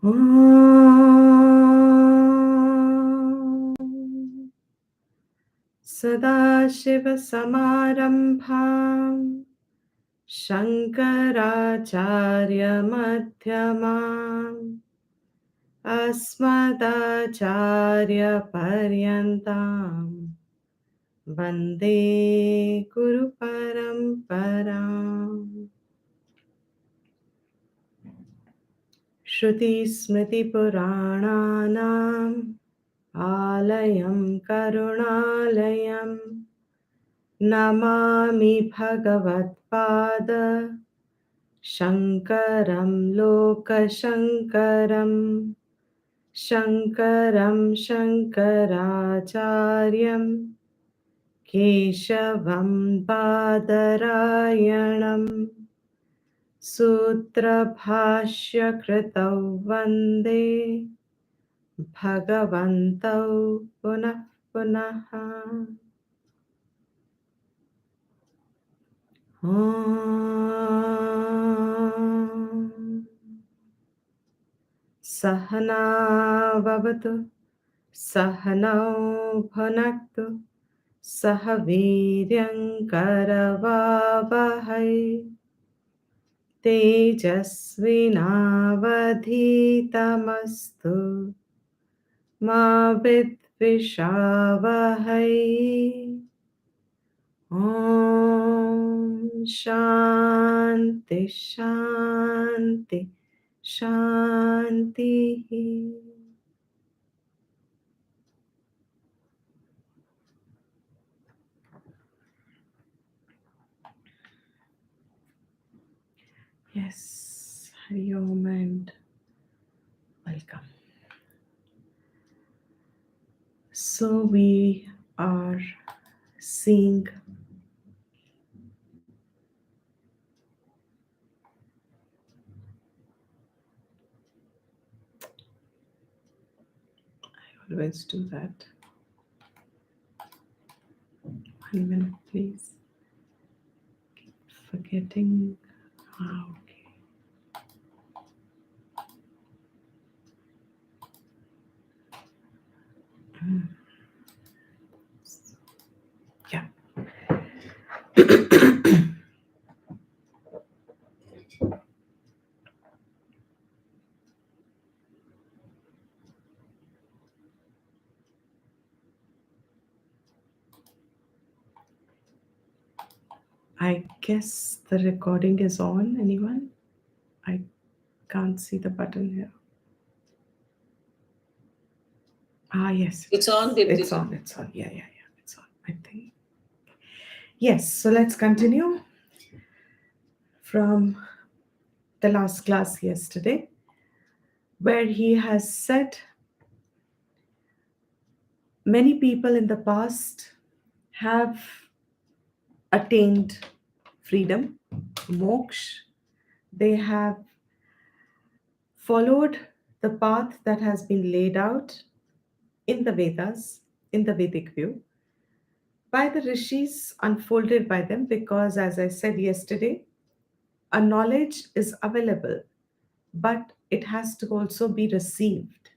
Om Sadashiva-Samarambham Shankaracharya-Madhyamam Asmadacharya-Paryantam Vande Guru Paramparam. Shruti Smriti Purananam Alayam Karunalayam Namami Bhagavad-pada Shankaram Lokashankaram Shankaram Shankaracharyam Keshavam Badarayanam Sutra Bhashya Kritau Vande Bhagavantau Punah Punaha. Om Sahana Vavatu Sahanau Bhunaktu Sahaviryam Karavavahai Tejasvinavadhitamastu Ma Vidvishavahai. Om Shanti Shanti Shanti. Yes, Hari Om and welcome. So we are seeing I always do that. 1 minute, please. Keep forgetting. Okay. Yeah. I guess the recording is on. Anyone? I can't see the button here. Yes. It's on, Dipti. It's on. It's on. Yeah. It's on, I think. Yes. So let's continue from the last class yesterday, where he has said many people in the past have attained freedom, moksha. They have followed the path that has been laid out in the Vedas, in the Vedic view, by the rishis, unfolded by them, because, as I said yesterday, a knowledge is available, but it has to also be received.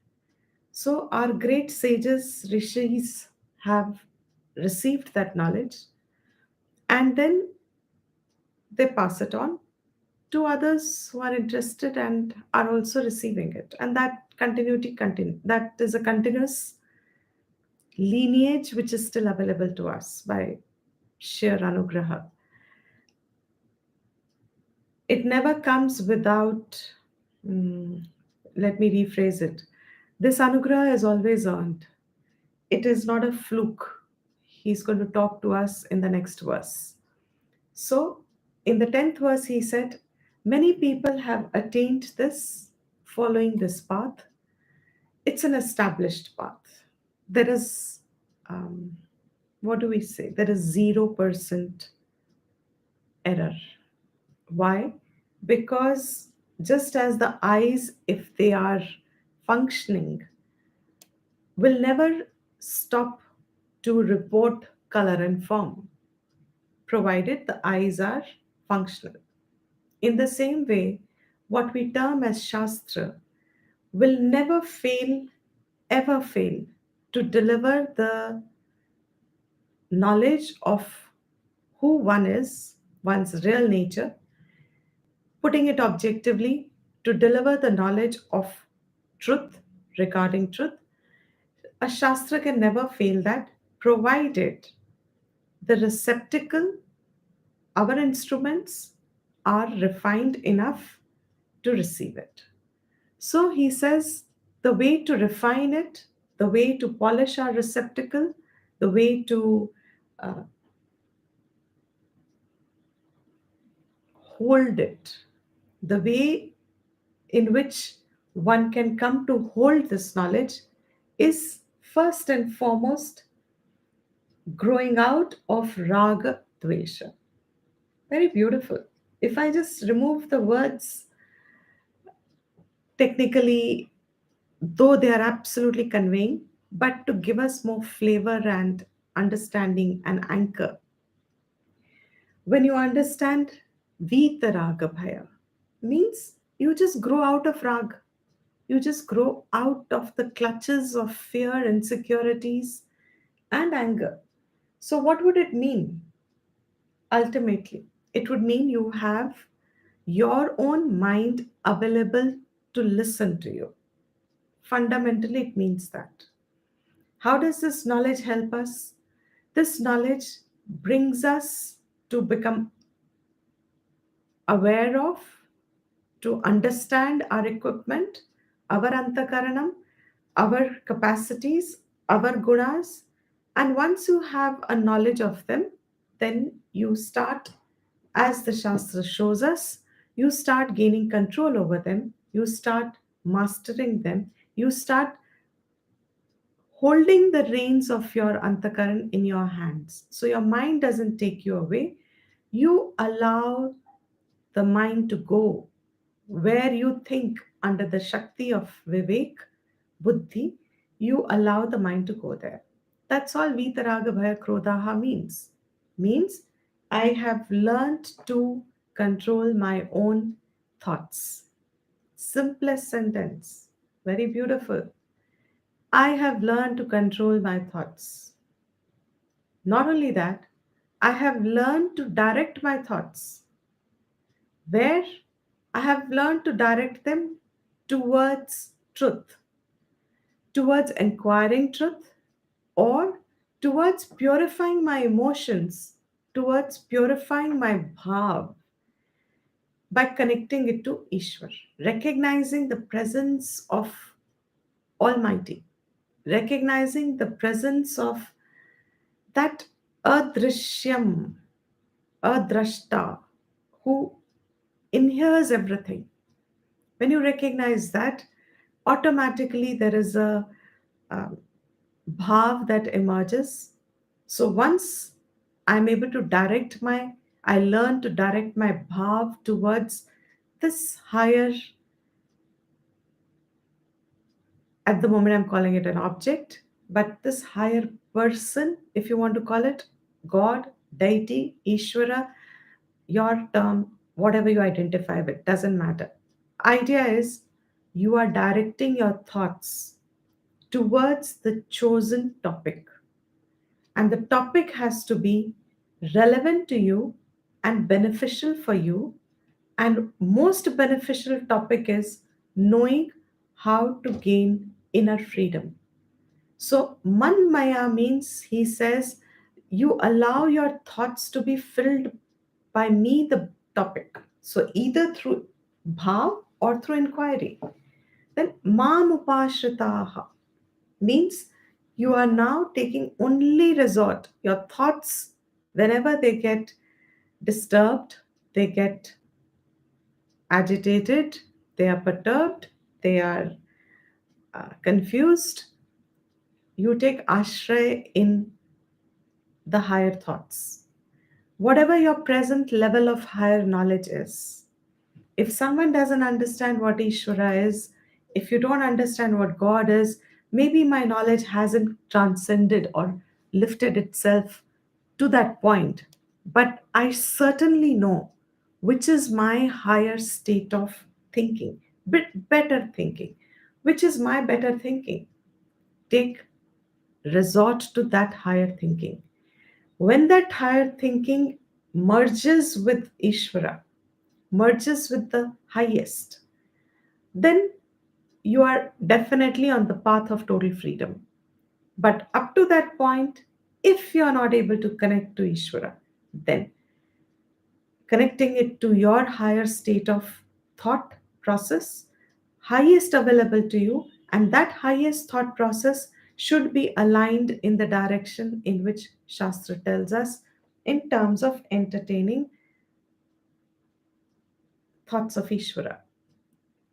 So, our great sages, rishis, have received that knowledge, and then they pass it on to others who are interested and are also receiving it. And that continuity that is a continuous lineage which is still available to us by sheer anugraha. It never comes without, let me rephrase it. This anugraha is always earned. It is not a fluke. He's going to talk to us in the next verse. So, in the 10th verse, he said, many people have attained this following this path. It's an established path. There is, what do we say? There is 0% error. Why? Because just as the eyes, if they are functioning, will never stop to report color and form, provided the eyes are functional. In the same way, what we term as Shastra, will never fail, ever fail to deliver the knowledge of who one is, one's real nature, putting it objectively, to deliver the knowledge of truth regarding truth. A Shastra can never fail that, provided the receptacle, our instruments, are refined enough to receive it. So he says the way to refine it, the way to polish our receptacle, the way to uh, hold it, the way in which one can come to hold this knowledge is first and foremost growing out of raga dvesha. Very beautiful. If I just remove the words technically, though they are absolutely conveying, but to give us more flavor and understanding and anchor. When you understand Vita Raga Bhaya, means you just grow out of rag. You just grow out of the clutches of fear, insecurities, and anger. So, what would it mean ultimately? It would mean you have your own mind available to listen to you. Fundamentally, it means that. How does this knowledge help us? This knowledge brings us to become aware of, to understand our equipment, our antakaranam, our capacities, our gunas. And once you have a knowledge of them, then you start, as the Shastra shows us, you start gaining control over them, you start mastering them, you start holding the reins of your antakaran in your hands. So your mind doesn't take you away. You allow the mind to go where you think under the Shakti of Vivek, Buddhi, you allow the mind to go there. That's all Vitaraga Bhaya Krodhaha means. Means I have learned to control my own thoughts. Simplest sentence. Very beautiful. I have learned to control my thoughts. Not only that, I have learned to direct my thoughts. Where? I have learned to direct them towards truth, towards inquiring truth, or towards purifying my emotions, towards purifying my bhav by connecting it to Ishwar, recognizing the presence of Almighty, recognizing the presence of that adrishyam, adrashta, who inheres everything. When you recognize that, automatically there is a um, bhav that emerges. So once I'm able to direct my, I learn to direct my bhav towards this higher, at the moment I'm calling it an object, but this higher person, if you want to call it, God, deity, Ishvara, your term, whatever you identify with, doesn't matter. Idea is you are directing your thoughts towards the chosen topic, and the topic has to be relevant to you and beneficial for you. And most beneficial topic is knowing how to gain inner freedom. So manmaya means, he says, you allow your thoughts to be filled by me, the topic. So either through bhav or through inquiry. Then mam upashritaha means you are now taking only resort. Your thoughts, whenever they get disturbed, they get agitated, they are perturbed, they are confused, you take ashray in the higher thoughts. Whatever your present level of higher knowledge is, if someone doesn't understand what Ishvara is, if you don't understand what God is, maybe my knowledge hasn't transcended or lifted itself to that point. But I certainly know which is my higher state of thinking, better thinking. Which is my better thinking? Take resort to that higher thinking. When that higher thinking merges with Ishvara, merges with the highest, then you are definitely on the path of total freedom. But up to that point, if you are not able to connect to Ishvara, then connecting it to your higher state of thought process, highest available to you, and that highest thought process should be aligned in the direction in which Shastra tells us in terms of entertaining thoughts of Ishvara.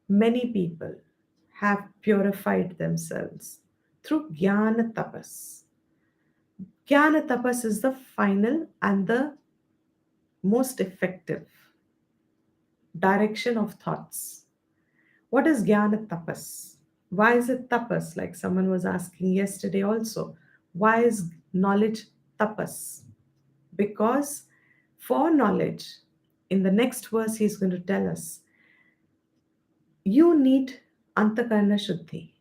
Many people have purified themselves through Jnana Tapas. Jnana Tapas is the final and the most effective direction of thoughts. What is Jnana Tapas? Why is it tapas? Like someone was asking yesterday also. Why is knowledge tapas? Because for knowledge, in the next verse, he's going to tell us, you need antakarna shuddhi.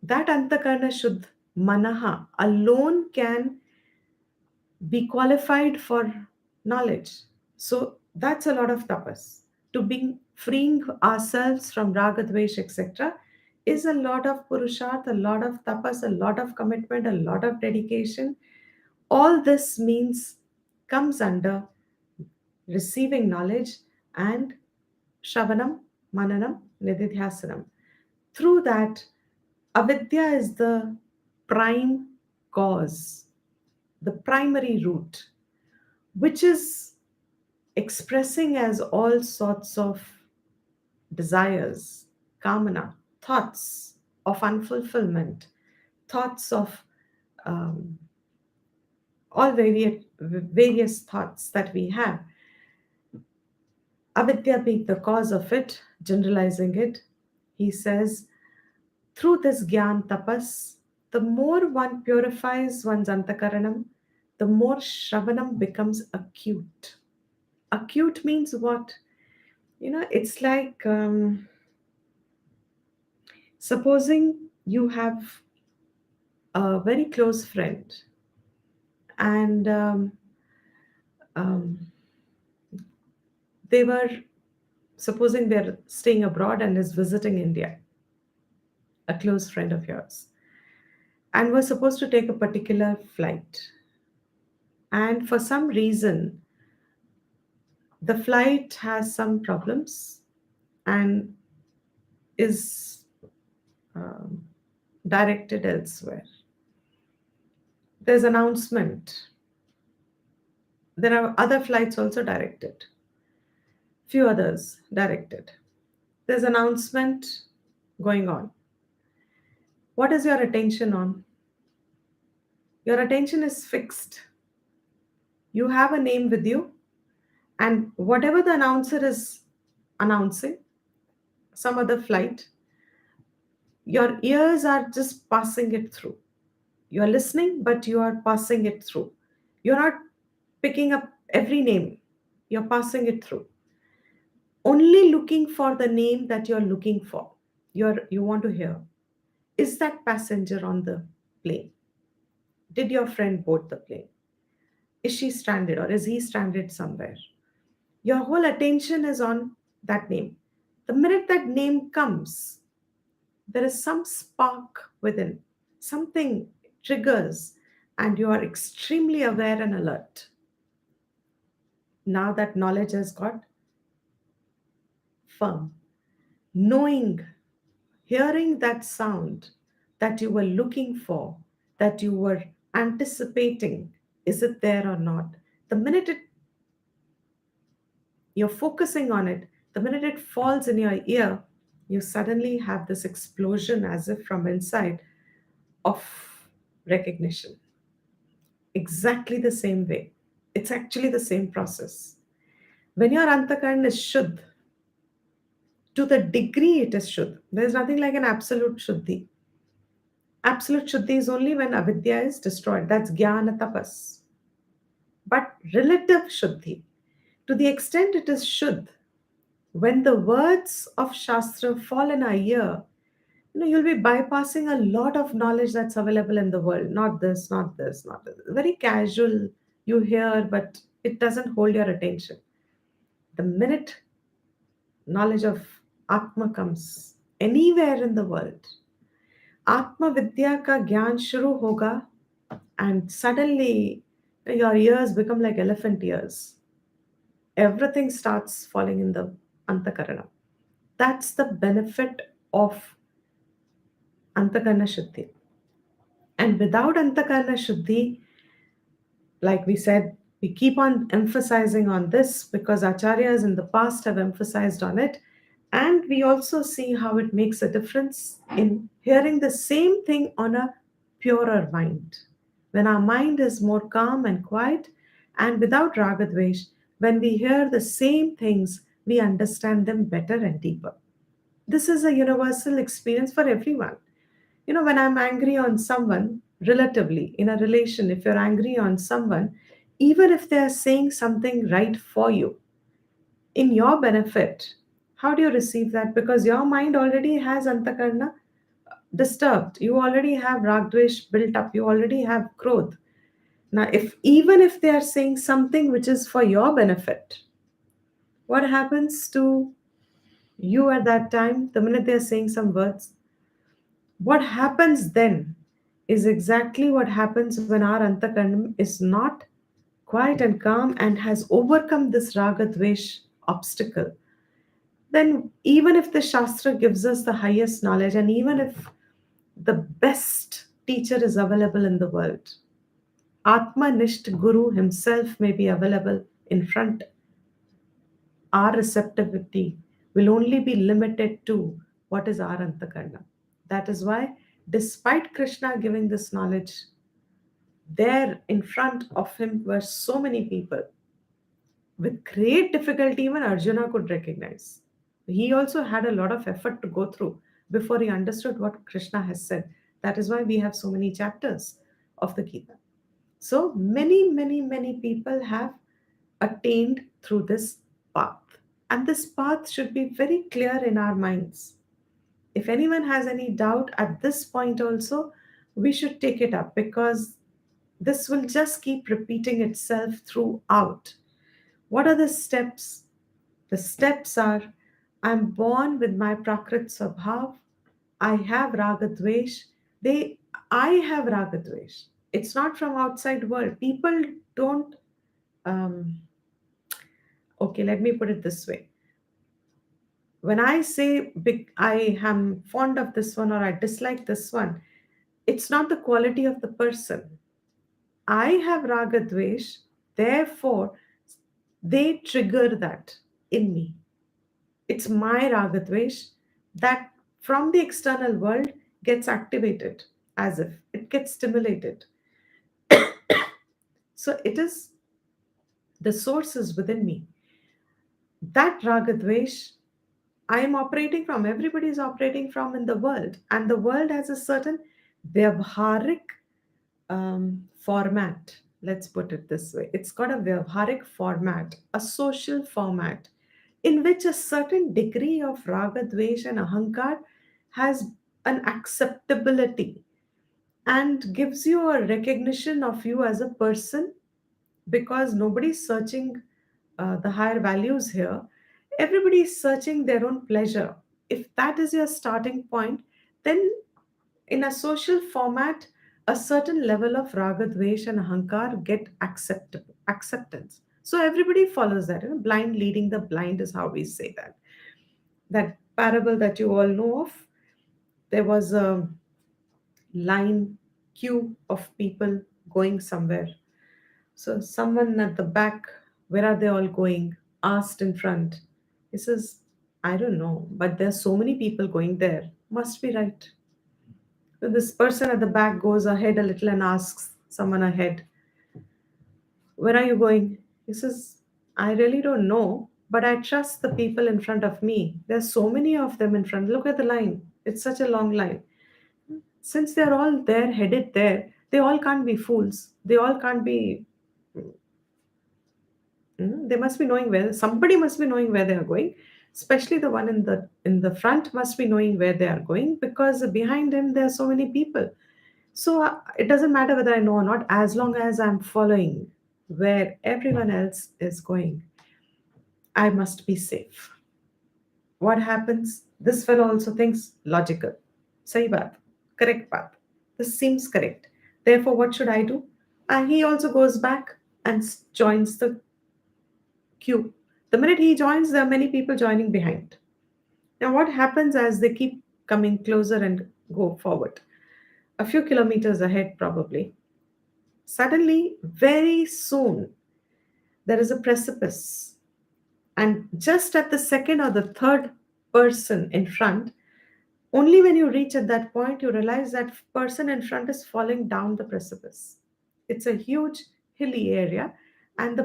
That antakarna shuddh, manaha, alone can be qualified for knowledge. So that's a lot of tapas. To be freeing ourselves from raga, dvesh, etc., is a lot of purusharth, a lot of tapas, a lot of commitment, a lot of dedication. All this means comes under receiving knowledge and shravanam, mananam, nididhyasanam. Through that, avidya is the prime cause, the primary root, which is expressing as all sorts of desires, kamana, thoughts of unfulfillment, thoughts of um, all various thoughts that we have. Avidya being the cause of it, generalizing it, he says, through this gyan tapas, the more one purifies one's antakaranam, the more shravanam becomes acute. Acute means what? It's like supposing you have a very close friend and um, they were supposing they're staying abroad and is visiting India, a close friend of yours, and was supposed to take a particular flight. And for some reason, the flight has some problems and is um, directed elsewhere. There's announcement. There are other flights also directed, few others directed. There's announcement going on. What is your attention on? Your attention is fixed. You have a name with you, and whatever the announcer is announcing, some other flight, your ears are just passing it through. You are listening, but you are passing it through. You're not picking up every name, you're passing it through. Only looking for the name that you're looking for, you want to hear. Is that passenger on the plane? Did your friend board the plane? Is she stranded or is he stranded somewhere? Your whole attention is on that name. The minute that name comes, there is some spark within, something triggers, and you are extremely aware and alert. Now that knowledge has got firm. Knowing, hearing that sound that you were looking for, that you were anticipating, is it there or not? The minute you're focusing on it, the minute it falls in your ear, you suddenly have this explosion as if from inside of recognition. Exactly the same way. It's actually the same process. When your antakarn is shuddh, to the degree it is shuddh, there's nothing like an absolute shuddhi. Absolute shuddhi is only when avidya is destroyed. That's jnana tapas. But relative shuddhi, to the extent it is shuddh, when the words of Shastra fall in our ear, You'll be bypassing a lot of knowledge that's available in the world. Not this, not this, not this. Very casual, you hear, but it doesn't hold your attention. The minute knowledge of Atma comes anywhere in the world, Atma Vidya ka gyan shuru hoga, and suddenly your ears become like elephant ears. Everything starts falling in the Antakarana. That's the benefit of Antakarana Shuddhi. And without Antakarana Shuddhi, like we said, we keep on emphasizing on this because acharyas in the past have emphasized on it. And we also see how it makes a difference in hearing the same thing on a purer mind. When our mind is more calm and quiet and without ragadvesh, when we hear the same things, we understand them better and deeper. This is a universal experience for everyone. When I'm angry on someone, relatively, in a relation, if you're angry on someone, even if they're saying something right for you, in your benefit, how do you receive that? Because your mind already has antakarna disturbed. You already have ragdvesh built up. You already have growth. Now, if they are saying something which is for your benefit, what happens to you at that time? The minute they are saying some words, what happens then is exactly what happens when our antakarnam is not quiet and calm and has overcome this raga dvesh obstacle. Then, even if the Shastra gives us the highest knowledge, and even if the best teacher is available in the world, Atmanisht Guru himself may be available in front, our receptivity will only be limited to what is our antakarna. That is why, despite Krishna giving this knowledge, there in front of him were so many people. With great difficulty, even Arjuna could recognize. He also had a lot of effort to go through before he understood what Krishna has said. That is why we have so many chapters of the Gita. So many, many, many people have attained through this path. And this path should be very clear in our minds. If anyone has any doubt at this point, also, we should take it up because this will just keep repeating itself throughout. What are the steps? The steps are: I'm born with my Prakrit Swabhav, I have Ragadvesh. They I have Ragadvesh. It's not from outside world. People don't um, okay, let me put it this way. When I say big I am fond of this one or I dislike this one, it's not the quality of the person. I have Ragadvesh, therefore they trigger that in me. It's my ragadvesh that from the external world gets activated as if it gets stimulated. So it is the sources within me. That ragadvesh I am operating from, everybody is operating from in the world. And the world has a certain vyavharik format. Let's put it this way. It's got a vyavharik format, a social format, in which a certain degree of raga, dvesh, and ahankar has an acceptability and gives you a recognition of you as a person because nobody's searching the higher values here. Everybody is searching their own pleasure. If that is your starting point, then in a social format, a certain level of raga, dvesh, and ahankar get acceptance. So everybody follows that. Blind leading the blind is how we say that. That parable that you all know of, there was a line queue of people going somewhere. So someone at the back, where are they all going? Asked in front. He says, I don't know, but there's so many people going there. Must be right. So this person at the back goes ahead a little and asks someone ahead, where are you going? He says, I really don't know, but I trust the people in front of me. There's so many of them in front. Look at the line. It's such a long line. Since they're all there, headed there, they all can't be fools. They all can't be. They must be knowing where. Somebody must be knowing where they are going. especially the one in the front must be knowing where they are going, because behind him there are so many people. So it doesn't matter whether I know or not, as long as I'm following where everyone else is going, I must be safe. What happens? This fellow also thinks logical. Sahi baat, correct path. This seems correct. Therefore, what should I do? He also goes back and joins the queue. The minute he joins, there are many people joining behind. Now, what happens as they keep coming closer and go forward? A few kilometers ahead, probably. Suddenly, very soon, there is a precipice. And just at the second or the third person in front, only when you reach at that point, you realize that person in front is falling down the precipice. It's a huge hilly area, and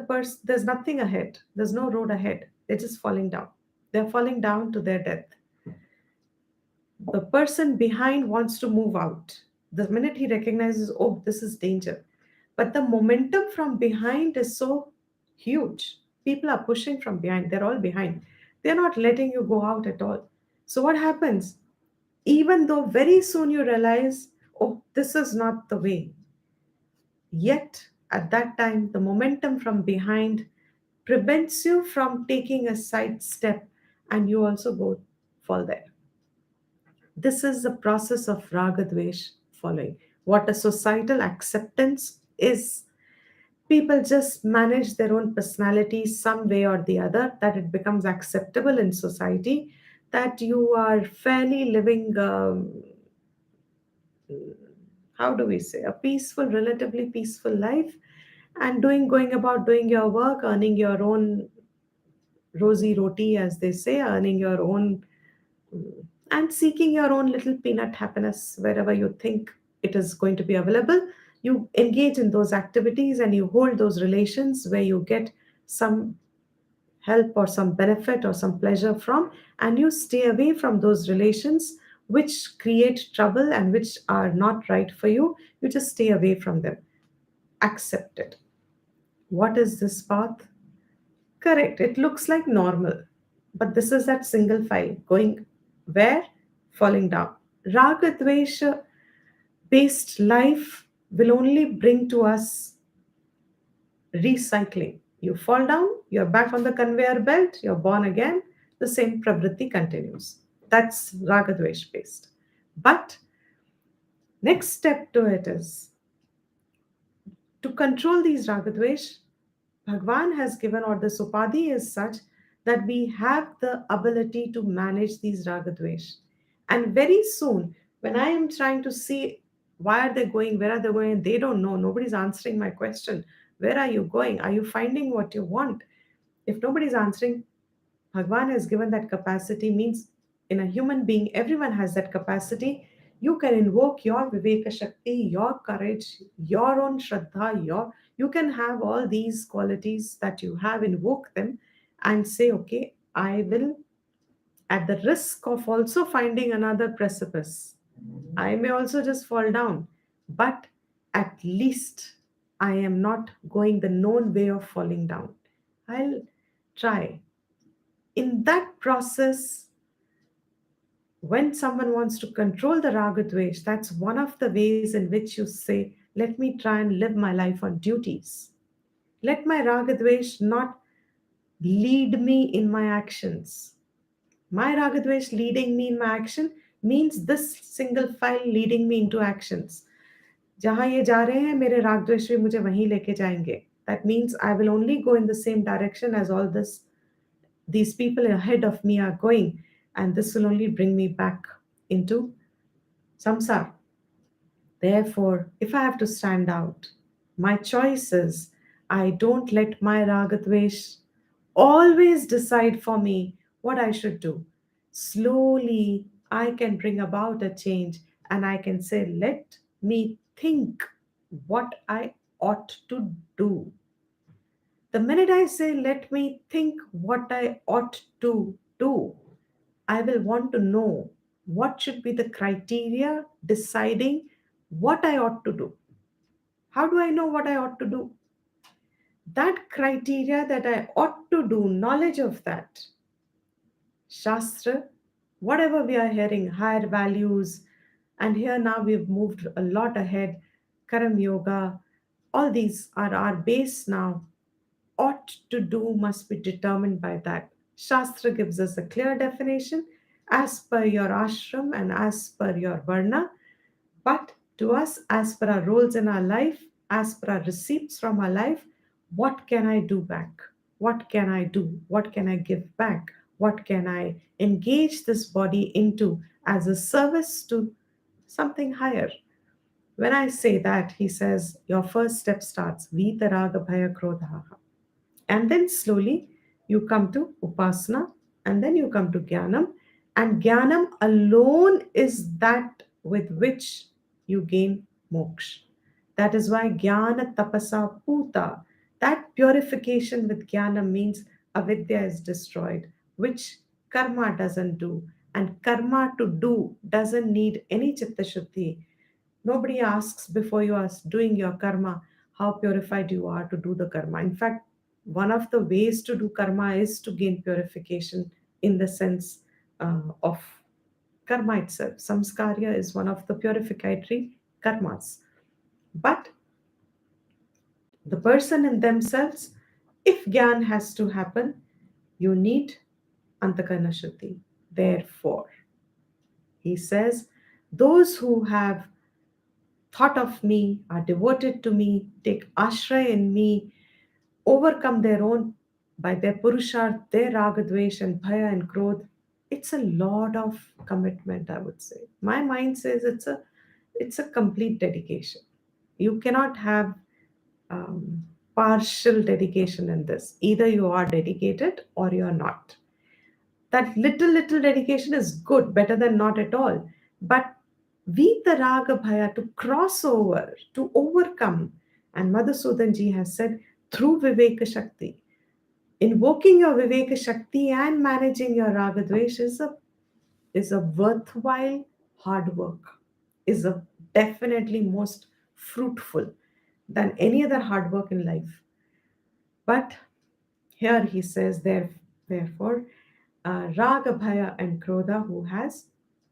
there's nothing ahead. There's no road ahead. They're just falling down. They're falling down to their death. The person behind wants to move out. The minute he recognizes, oh, this is danger. But the momentum from behind is so huge. People are pushing from behind. They're all behind. They're not letting you go out at all. So what happens? Even though very soon you realize, oh, this is not the way, yet at that time, the momentum from behind prevents you from taking a side step, and you also go fall there. This is the process of ragadvesh following. What a societal acceptance is. People just manage their own personality some way or the other, that it becomes acceptable in society, that you are fairly living, how do we say, a peaceful, relatively peaceful life, and going about doing your work, earning your own rosy roti, as they say, earning your own, and seeking your own little peanut happiness wherever you think it is going to be available. You engage in those activities and you hold those relations where you get some help or some benefit or some pleasure from, and you stay away from those relations which create trouble and which are not right for you. You just stay away from them. Accept it. What is this path? Correct, it looks like normal, but this is that single file going where? Falling down. Raga dvesha based life will only bring to us recycling. You fall down, you're back on the conveyor belt, you're born again, the same pravritti continues. That's raga dvesh based. But next step to it is to control these raga dvesh. Bhagwan has given, or the Supadhi is such, that we have the ability to manage these ragadvesh. And very soon, when I am trying to see why are they going, where are they going, they don't know, nobody's answering my question. Where are you going? Are you finding what you want? If nobody's answering, Bhagwan has given that capacity, means in a human being, everyone has that capacity. You can invoke your Viveka Shakti, your courage, your own Shraddha, you can have all these qualities that you have, invoke them and say, okay, I will, at the risk of also finding another precipice, I may also just fall down, but at least I am not going the known way of falling down. I'll try. In that process, when someone wants to control the raga dvesh, that's one of the ways in which you say, let me try and live my life on duties. Let my raga dvesh not lead me in my actions. My raga dvesh leading me in my action means this single file leading me into actions. जहाँ ये जा रहे हैं मेरे राग द्वेष भी मुझे वहीं लेके जाएंगे. That means I will only go in the same direction as all these people ahead of me are going, and this will only bring me back into samsara. Therefore, if I have to stand out, my choice is I don't let my ragatvesh always decide for me what I should do. Slowly, I can bring about a change, and I can say, let me think what I ought to do. The minute I say, let me think what I ought to do, I will want to know what should be the criteria deciding what I ought to do. How do I know what I ought to do? That criteria that I ought to do, knowledge of that, Shastra, whatever we are hearing, higher values, and here now we've moved a lot ahead. Karam Yoga, all these are our base now. Ought to do must be determined by that. Shastra gives us a clear definition as per your ashram and as per your varna, but to us, as per our roles in our life, as per our receipts from our life, what can I do back? What can I do? What can I give back? What can I engage this body into as a service to something higher? When I say that, he says, your first step starts Vitaraga Bhaya Krodha. And then slowly you come to upasana, and then you come to jnanam. And jnanam alone is that with which you gain moksha. That is why jnana tapasa puta, that purification with jnana means avidya is destroyed, which karma doesn't do. And karma to do doesn't need any chitta shuddhi. Nobody asks before you are doing your karma how purified you are to do the karma. In fact, one of the ways to do karma is to gain purification in the sense of karma itself. Samskarya is one of the purificatory karmas. But the person in themselves, if gyan has to happen, you need antakarna shuddhi. Therefore, he says, those who have thought of me, are devoted to me, take ashray in me, overcome their own by their purusharth, their ragadvesh and bhaya and krodh. It's a lot of commitment, I would say. My mind says it's a complete dedication. You cannot have partial dedication in this. Either you are dedicated or you are not. That little dedication is good, better than not at all. But the raga bhaya, to cross over, to overcome, and Madhusudan ji has said, through viveka shakti, invoking your viveka shakti and managing your raga dvesh is a worthwhile hard work, is a definitely most fruitful than any other hard work in life. But here he says, therefore, Raga, Bhaya, and Krodha, who has,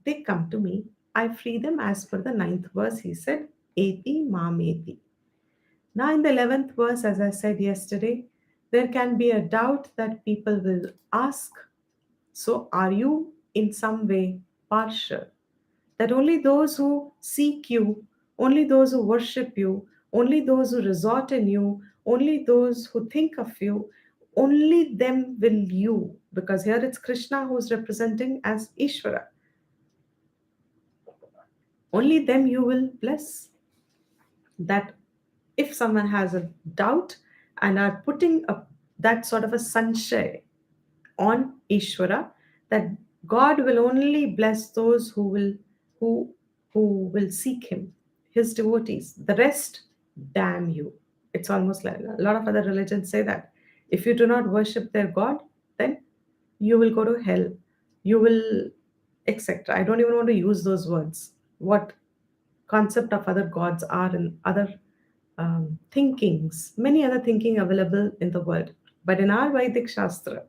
they come to me. I free them as per the ninth verse. He said, Eti Mameti. Now, in the 11th verse, as I said yesterday, there can be a doubt that people will ask, so are you in some way partial? That only those who seek you, only those who worship you, only those who resort in you, only those who think of you, only them will you, because here it's Krishna who's representing as Ishvara, only them you will bless. That if someone has a doubt and are putting up that sort of a sanshay on Ishvara, that God will only bless those who who will seek him, his devotees. The rest, damn you. It's almost like a lot of other religions say that. If you do not worship their God, then you will go to hell. You will, etc. I don't even want to use those words. What concept of other gods are in other thinkings, many other thinking available in the world. But in our Vedic Shastra,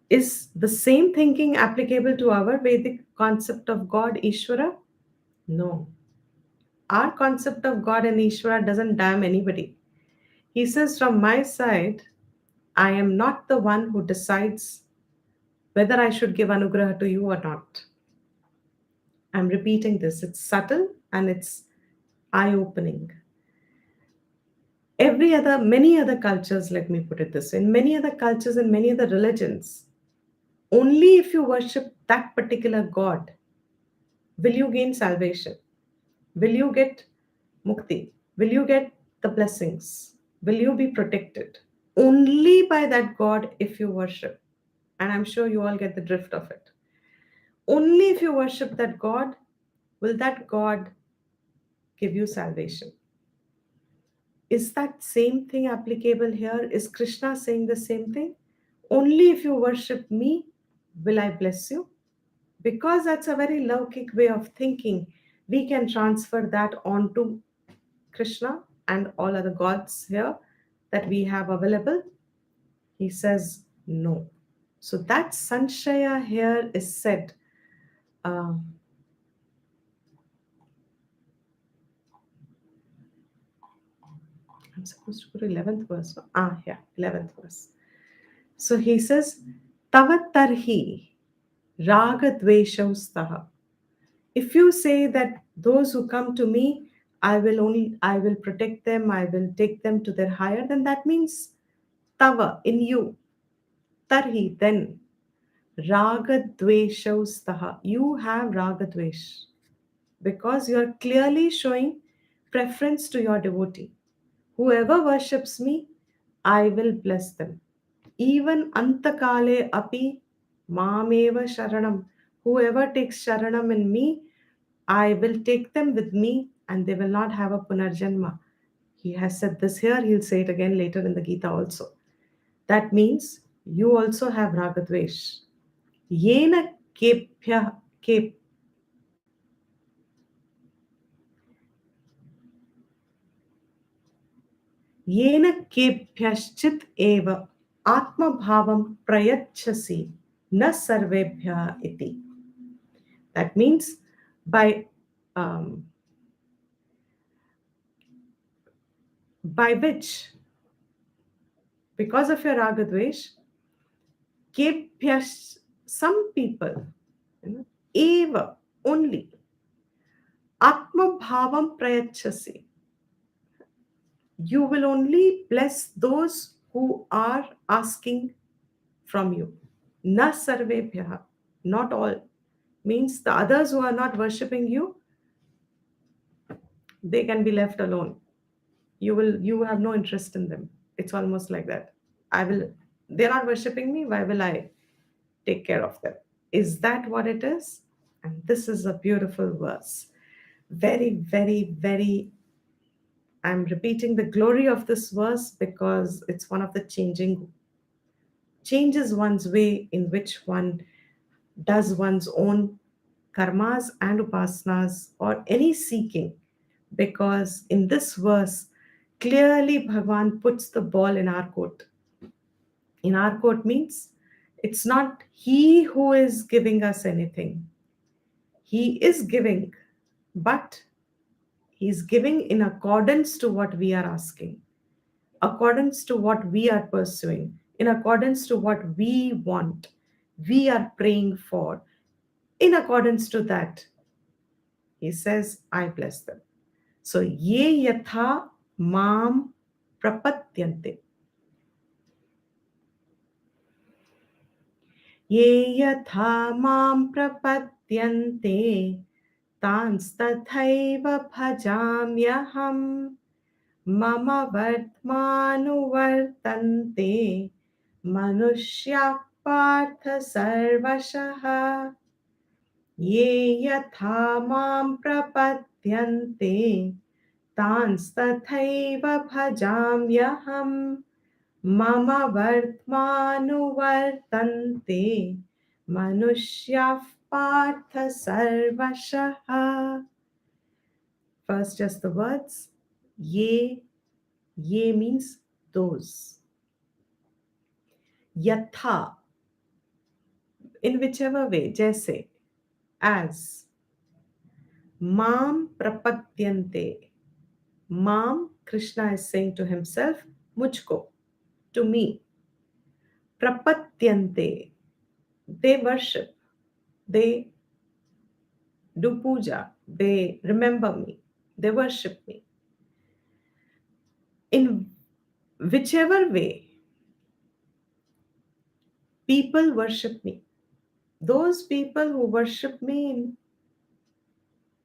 is the same thinking applicable to our Vedic concept of God, Ishvara? No. Our concept of God and Ishvara doesn't damn anybody. He says, from my side, I am not the one who decides whether I should give anugraha to you or not. I'm repeating this. It's subtle and it's eye opening. Many other cultures, let me put it this way, in many other cultures and many other religions, only if you worship that particular God will you gain salvation. Will you get mukti? Will you get the blessings? Will you be protected? Only by that God if you worship. And I'm sure you all get the drift of it. Only if you worship that God will that God give you salvation. Is that same thing applicable here? Is Krishna saying the same thing? Only if you worship me will I bless you. Because that's a very Laukik way of thinking, we can transfer that onto Krishna and all other gods here that we have available. He says, no. So that sanshaya here is said. Uh, I'm supposed to go to 11th verse. No? Yeah, 11th verse. So he says, Tavatarhi ragadveshaustah. If you say that those who come to me, I will protect them, I will take them to their higher, then that means tava in you. Tarhi, then ragadveshaustah. You have ragadvesh because you are clearly showing preference to your devotee. Whoever worships me, I will bless them. Even antakale api mameva sharanam. Whoever takes sharanam in me, I will take them with me and they will not have a punarjanma. He has said this here, he'll say it again later in the Gita also. That means you also have ragadvesh. Yena kepya kep येन केभ्यश्चित् एव आत्मभावं प्रयच्छसि न सर्वेभ्यः इति. That means um, by which, because of your ragadvesh, kebhyash, some people, eva, only, atma prayachasi, you will only bless those who are asking from you. Na sarvebhyaha, not all. Means the others who are not worshipping you, they can be left alone. You have no interest in them. It's almost like that. I will They're not worshipping me, why will I take care of them? Is that what it is? And this is a beautiful verse. Very, very, very. I'm repeating the glory of this verse because it's one of the changes one's way in which one does one's own karmas and upasanas or any seeking. Because in this verse, clearly Bhagwan puts the ball in our court. In our court means it's not he who is giving us anything. He is giving, but he's giving in accordance to what we are asking, accordance to what we are pursuing, in accordance to what we want, we are praying for. In accordance to that, he says, I bless them. So, ye yatha mam prapatyante. Ye yatha mam prapatyante tanstathaiva bhajamyaham mama vartmanuvartante manushya partha sarvashaha ye yatha mam prapatyante tanstathaiva bhajamyaham mama vartmanuvartante manushya partha sarvashaha. First, just the words. Ye means those. Yatha, in whichever way, jaise, as. Mam prapatyante. Mam, Krishna is saying to himself, mujhko, to me. Prapatyante, they worship, they do puja, they remember me, they worship me. In whichever way people worship me, those people who worship me in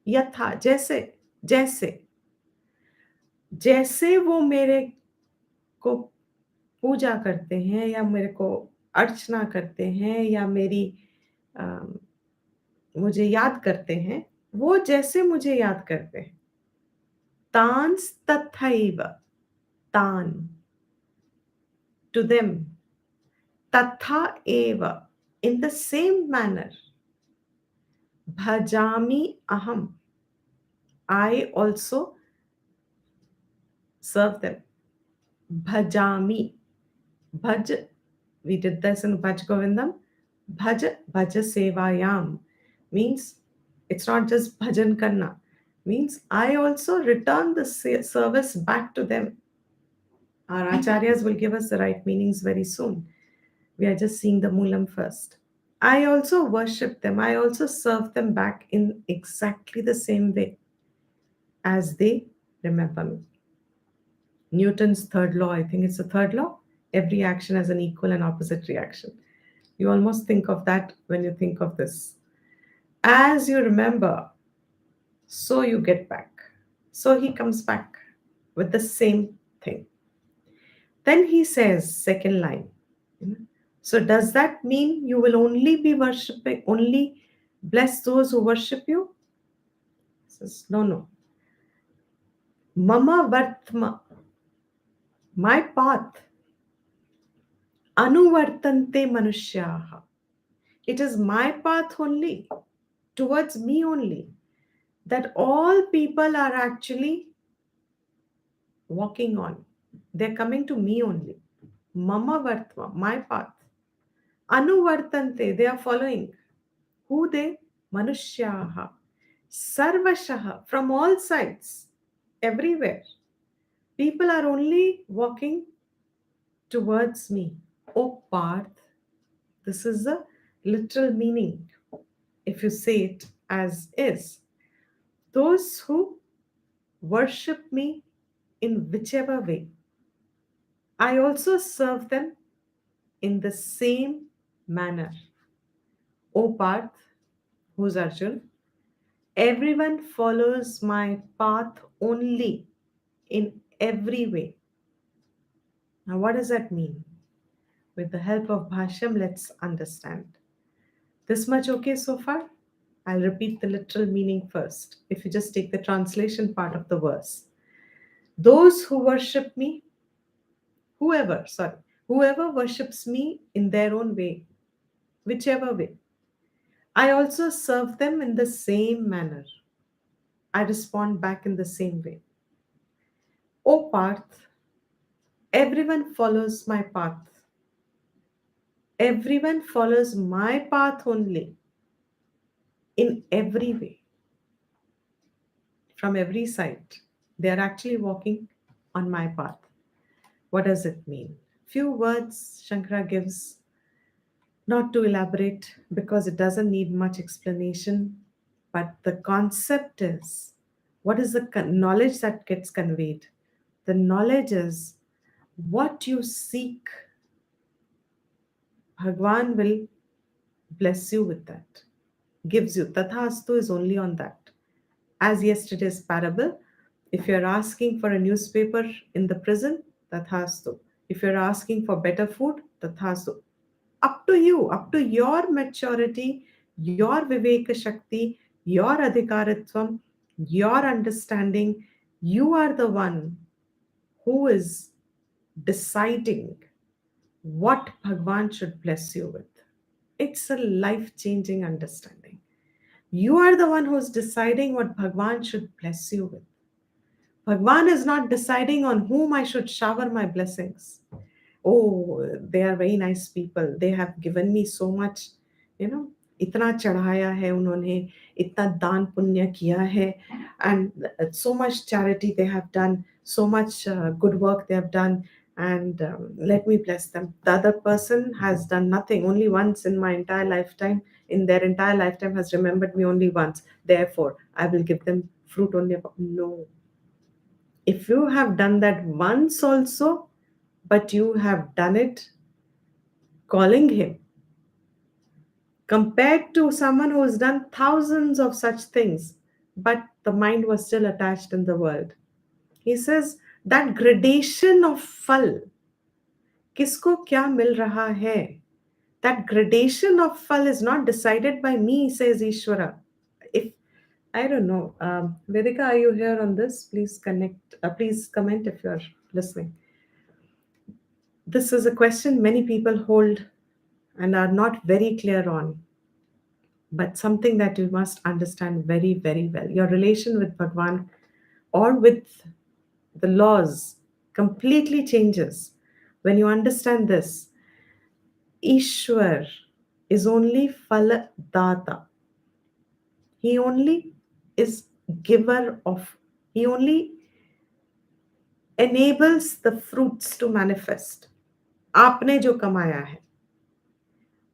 यथा जैसे जैसे जैसे वो मेरे को पूजा करते हैं या मेरे को अर्चना करते हैं या मेरी मुझे याद करते हैं, वो जैसे मुझे याद करते हैं, तांस तथैव, तान, to them, तथा एव, in the same manner, bhajami aham, I also serve them. Bhajami, bhaj We did this in Bhaj Govindam. Bhaja Sevayam means it's not just bhajan karna. Means I also return the service back to them. Our acharyas will give us the right meanings very soon. We are just seeing the moolam first. I also worship them. I also serve them back in exactly the same way as they remember me. Newton's third law, I think it's the third law. Every action has an equal and opposite reaction. You almost think of that when you think of this. As you remember, so you get back. So he comes back with the same thing. Then he says, second line. So does that mean you will only be worshipping, only bless those who worship you? He says, no, no. Mama Vartma, my path, anuvartante manushyaha. It is my path only, towards me only, that all people are actually walking on. They're coming to me only. Mama Vartma, my path. Anuvartante, they are following. Who they? Manushyaha. Sarvashaha, from all sides, everywhere. People are only walking towards me. O Parth, this is the literal meaning, if you say it as is. Those who worship me in whichever way, I also serve them in the same manner. O Parth, who's Arjun, everyone follows my path only in every way. Now, what does that mean? With the help of Bhashyam, let's understand. This much okay so far? I'll repeat the literal meaning first. If you just take the translation part of the verse, those who worship me, whoever worships me in their own way, whichever way, I also serve them in the same manner. I respond back in the same way. O Parth, everyone follows my path. Everyone follows my path only in every way. From every side, they are actually walking on my path. What does it mean? Few words Shankara gives, not to elaborate because it doesn't need much explanation, but the concept is, what is the knowledge that gets conveyed? The knowledge is what you seek, Bhagwan will bless you with that, gives you. Tathastu is only on that. As yesterday's parable, if you're asking for a newspaper in the prison, tathastu. If you're asking for better food, tathastu. Up to you, up to your maturity, your Viveka Shakti, your Adhikaritvam, your understanding, you are the one who is deciding what Bhagwan should bless you with. It's a life changing understanding. You are the one who's deciding what Bhagwan should bless you with. Bhagwan is not deciding on whom I should shower my blessings. Oh, they are very nice people. They have given me so much, you know, इतना चढ़ाया है उन्होंने, इतना दान पुण्य किया है, and so much charity they have done, so much good work they have done, and let me bless them. The other person has done nothing, only once in my entire lifetime, in their entire lifetime has remembered me only once. Therefore, I will give them fruit only. No. If you have done that once also, but you have done it calling him, compared to someone who has done thousands of such things, but the mind was still attached in the world. He says that gradation of fal, kisko kya mil raha hai, that gradation of fal is not decided by me, says Ishvara. If I don't know, Vedika, are you here on this? Please connect. Please comment if you're listening. This is a question many people hold and are not very clear on, but something that you must understand very, very well. Your relation with Bhagwan or with the laws completely changes when you understand this. Ishwar is only Faladata. He only is giver of, he only enables the fruits to manifest. आपने जो कमाया है,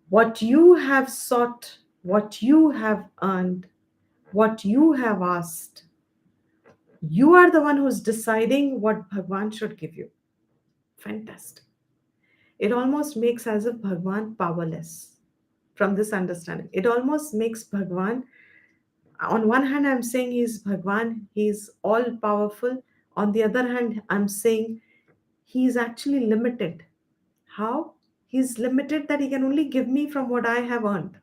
what you have sought, what you have earned, what you have asked, you are the one who's deciding what Bhagwan should give you. Fantastic. It almost makes as if Bhagwan powerless from this understanding. It almost makes Bhagwan, on one hand, I'm saying he's Bhagwan, he's all powerful. On the other hand, I'm saying he's actually limited. How? He's limited that he can only give me from what I have earned.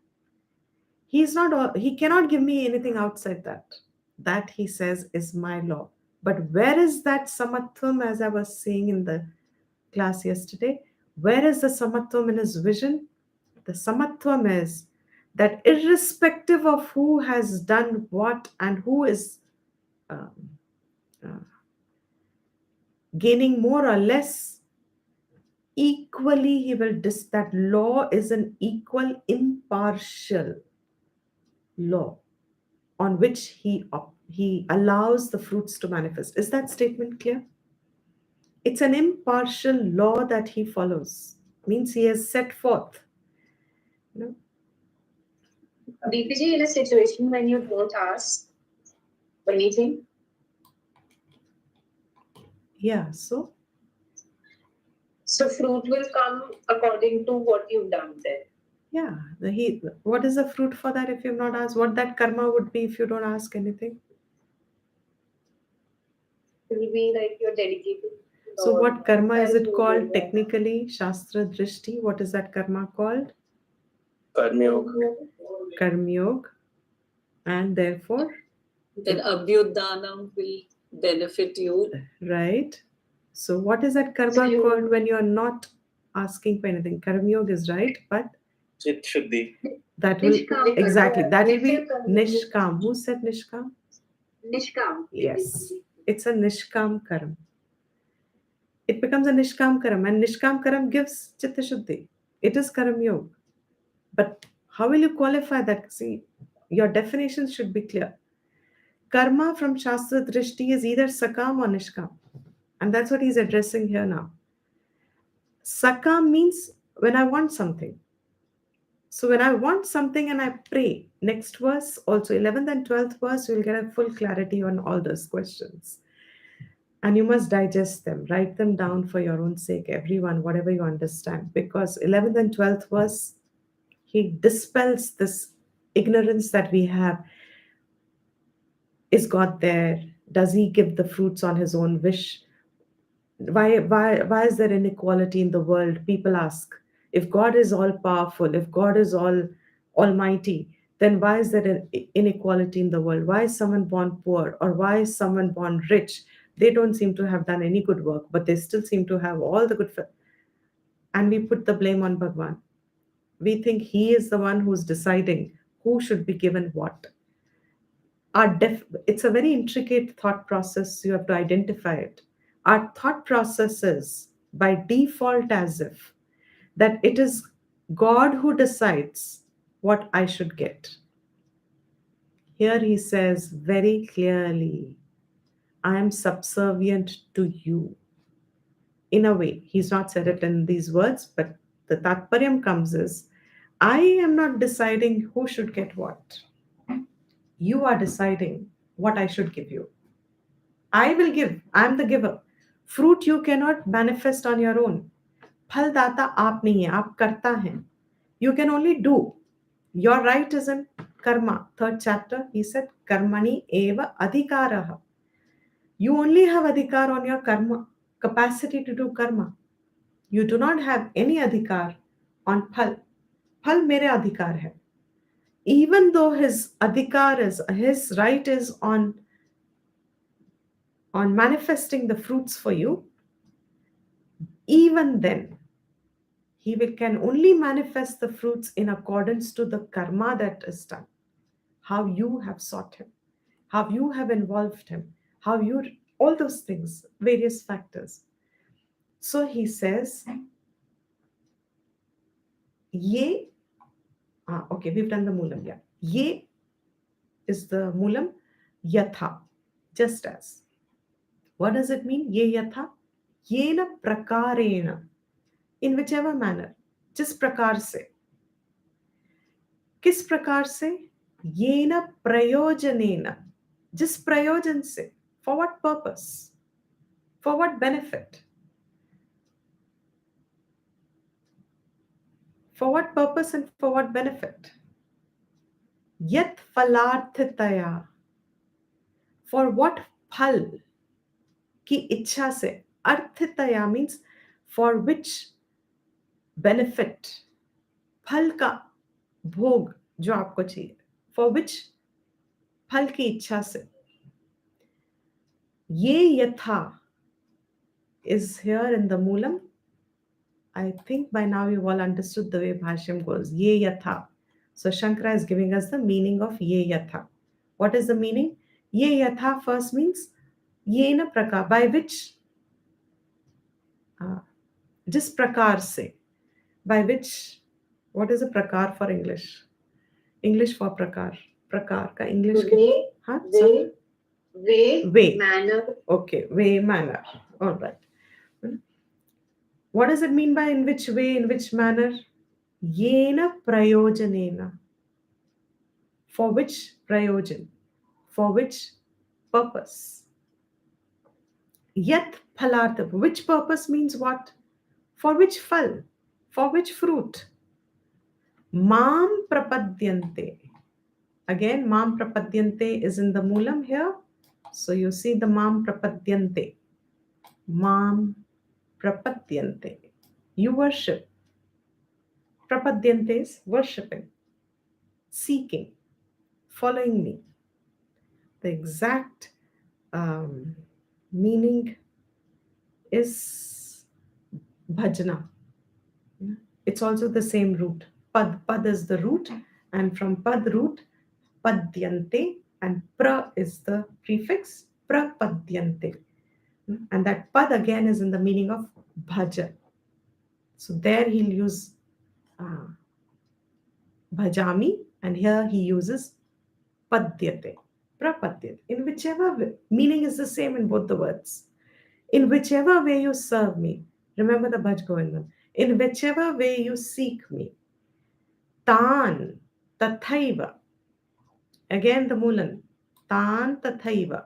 He cannot give me anything outside that. That he says is my law. But where is that samatvam, as I was saying in the class yesterday? Where is the samatvam in his vision? The samatvam is that irrespective of who has done what and who is um, uh, gaining more or less, equally he will that law is an equal impartial law on which he allows the fruits to manifest. Is that statement clear? It's an impartial law that he follows. Means he has set forth. You know? DPG, in a situation when you don't ask anything. Yeah, so fruit will come according to what you've done there. yeah, what is the fruit for that if you've not asked? What that karma would be if you don't ask anything? It will be like you're dedicated. So what karma is it called technically? Shastra Drishti. What is that karma called? Karmyog. Karmyog. And therefore? Then Abhyudanam will benefit you. Right. So what is that karma called when you're not asking for anything? Karmyog is right, but It should be. That will exactly that will be nishkam. Who said nishkam? Nishkam. Yes, it's a nishkam karam. It becomes a nishkam karam, and nishkam karam gives chitta shuddhi. It is karam yog. But how will you qualify that? See, your definitions should be clear. Karma from Shastra Drishti is either sakam or nishkam. And that's what he's addressing here now. Sakam means when I want something. So when I want something and I pray, next verse, also 11th and 12th verse, you'll get a full clarity on all those questions. And you must digest them, write them down for your own sake, everyone, whatever you understand. Because 11th and 12th verse, he dispels this ignorance that we have. Is God there? Does he give the fruits on his own wish? Why is there inequality in the world? People ask. If God is all powerful, if God is all almighty, then why is there inequality in the world? Why is someone born poor or why is someone born rich? They don't seem to have done any good work, but they still seem to have all the good. And we put the blame on Bhagwan. We think he is the one who's deciding who should be given what. It's a very intricate thought process. You have to identify it. Our thought process is by default as if that it is God who decides what I should get. Here he says very clearly, I am subservient to you. In a way, he's not said it in these words, but the tatparyam comes is, I am not deciding who should get what. You are deciding what I should give you. I will give. I am the giver. Fruit you cannot manifest on your own. फल दाता आप नहीं है, आप करता हैं. You can only do. Your right is in karma. Third chapter, he said, karmani eva adhikaraha. You only have adhikar on your karma, capacity to do karma. You do not have any adhikar on phal. Phal mere adhikar hai. Even though his adhikar is, his right is on manifesting the fruits for you, even then can only manifest the fruits in accordance to the karma that is done. How you have sought him, how you have involved him, how you, all those things, various factors. So he says, Ye, okay, we've done the moolam, yeah. Ye is the moolam, yatha, just as. What does it mean? Ye yatha? Yena prakarena, in whichever manner, जिस प्रकार से, किस प्रकार से, येन प्रयोजनेन, जिस प्रयोजन से, for what purpose, for what benefit, for what purpose and for what benefit. Yat falarthataya, for what phal ki ichha se, arthataya means for which benefit, phal ka भोग जो आपको चाहिए, for which फल की इच्छा से. Ye yatha is here in the moolam. I think by now you've all understood the way Bhashyam goes. Ye yatha. So Shankara is giving us the meaning of ye yatha. What is the meaning? Ye yatha first means yena prakar, by which, jis prakar se, by which, what is a prakar for English? English for prakar. Prakar ka English. Way, Huh? way, manner. Okay, way, manner. All right. What does it mean by in which way, in which manner? Yena prayojanena. For which prayojan? For which purpose? Yat phalartha. Which purpose means what? For which phal? For which fruit? Mam prapadyante. Again, mam prapadyante is in the moolam here. So you see the mam prapadyante. Mam prapadyante. You worship. Prapadyante is worshipping, seeking, following me. The exact meaning is bhajana. It's also the same root. Pad is the root, and from pad root, padyante, and pra is the prefix, prapadyante. And that pad again is in the meaning of bhaja. So there he'll use bhajami, and here he uses padyate, prapadyate. In whichever way, meaning is the same in both the words. In whichever way you serve me, remember the Bhaj Govindam, in whichever way you seek me, tan tathaiva, again the Mulan, tan tathaiva,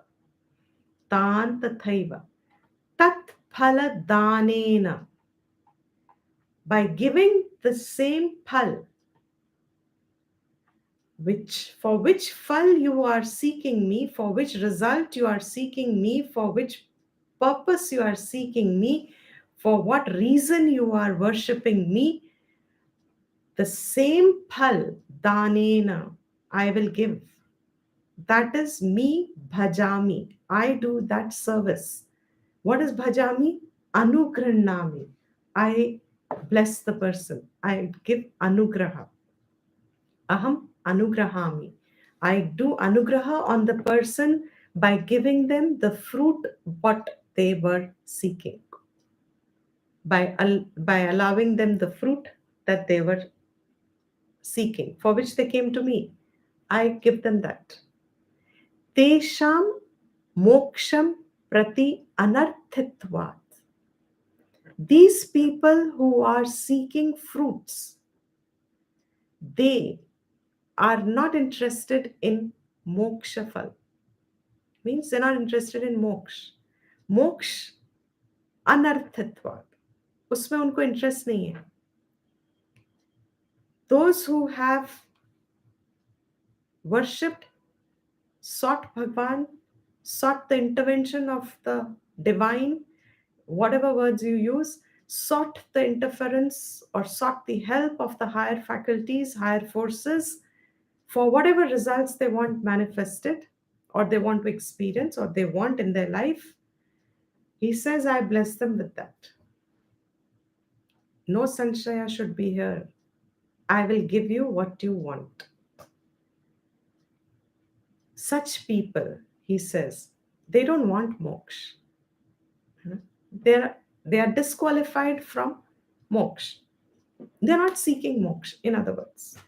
tat phala danena, by giving the same phal, for which phal you are seeking me, for which result you are seeking me, for which purpose you are seeking me, for what reason you are worshipping me, the same phal, danena, I will give. That is me bhajami. I do that service. What is bhajami? Anugrannami. I bless the person. I give anugraha. Aham anugrahami. I do anugraha on the person by giving them the fruit what they were seeking. By allowing them the fruit that they were seeking, for which they came to me, I give them that. Tesham moksham prati anarthitvat. These people who are seeking fruits, they are not interested in moksha phal. Means they're not interested in moksha. Moksha anarthitvat. उसमें उनको interest नहीं है. Those who have worshipped, sought Bhagwan, sought the intervention of the divine, whatever words you use, sought the interference or sought the help of the higher faculties, higher forces, for whatever results they want manifested, or they want to experience, or they want in their life. He says, I bless them with that. No sanshaya should be here. I will give you what you want. Such people, he says, they don't want moksha. They are disqualified from moksha. They're not seeking moksha, in other words.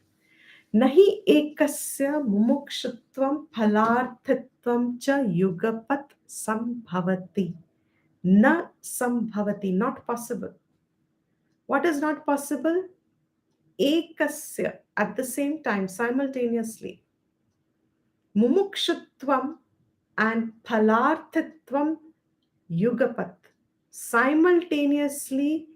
Nahi ekasya mumukshutvam phalarthitvam cha yugapat sambhavati. Na sambhavati, not possible. What is not possible? Ekasya, at the same time, simultaneously. Mumukshutvam and phalarthitvam yugapat. Simultaneously,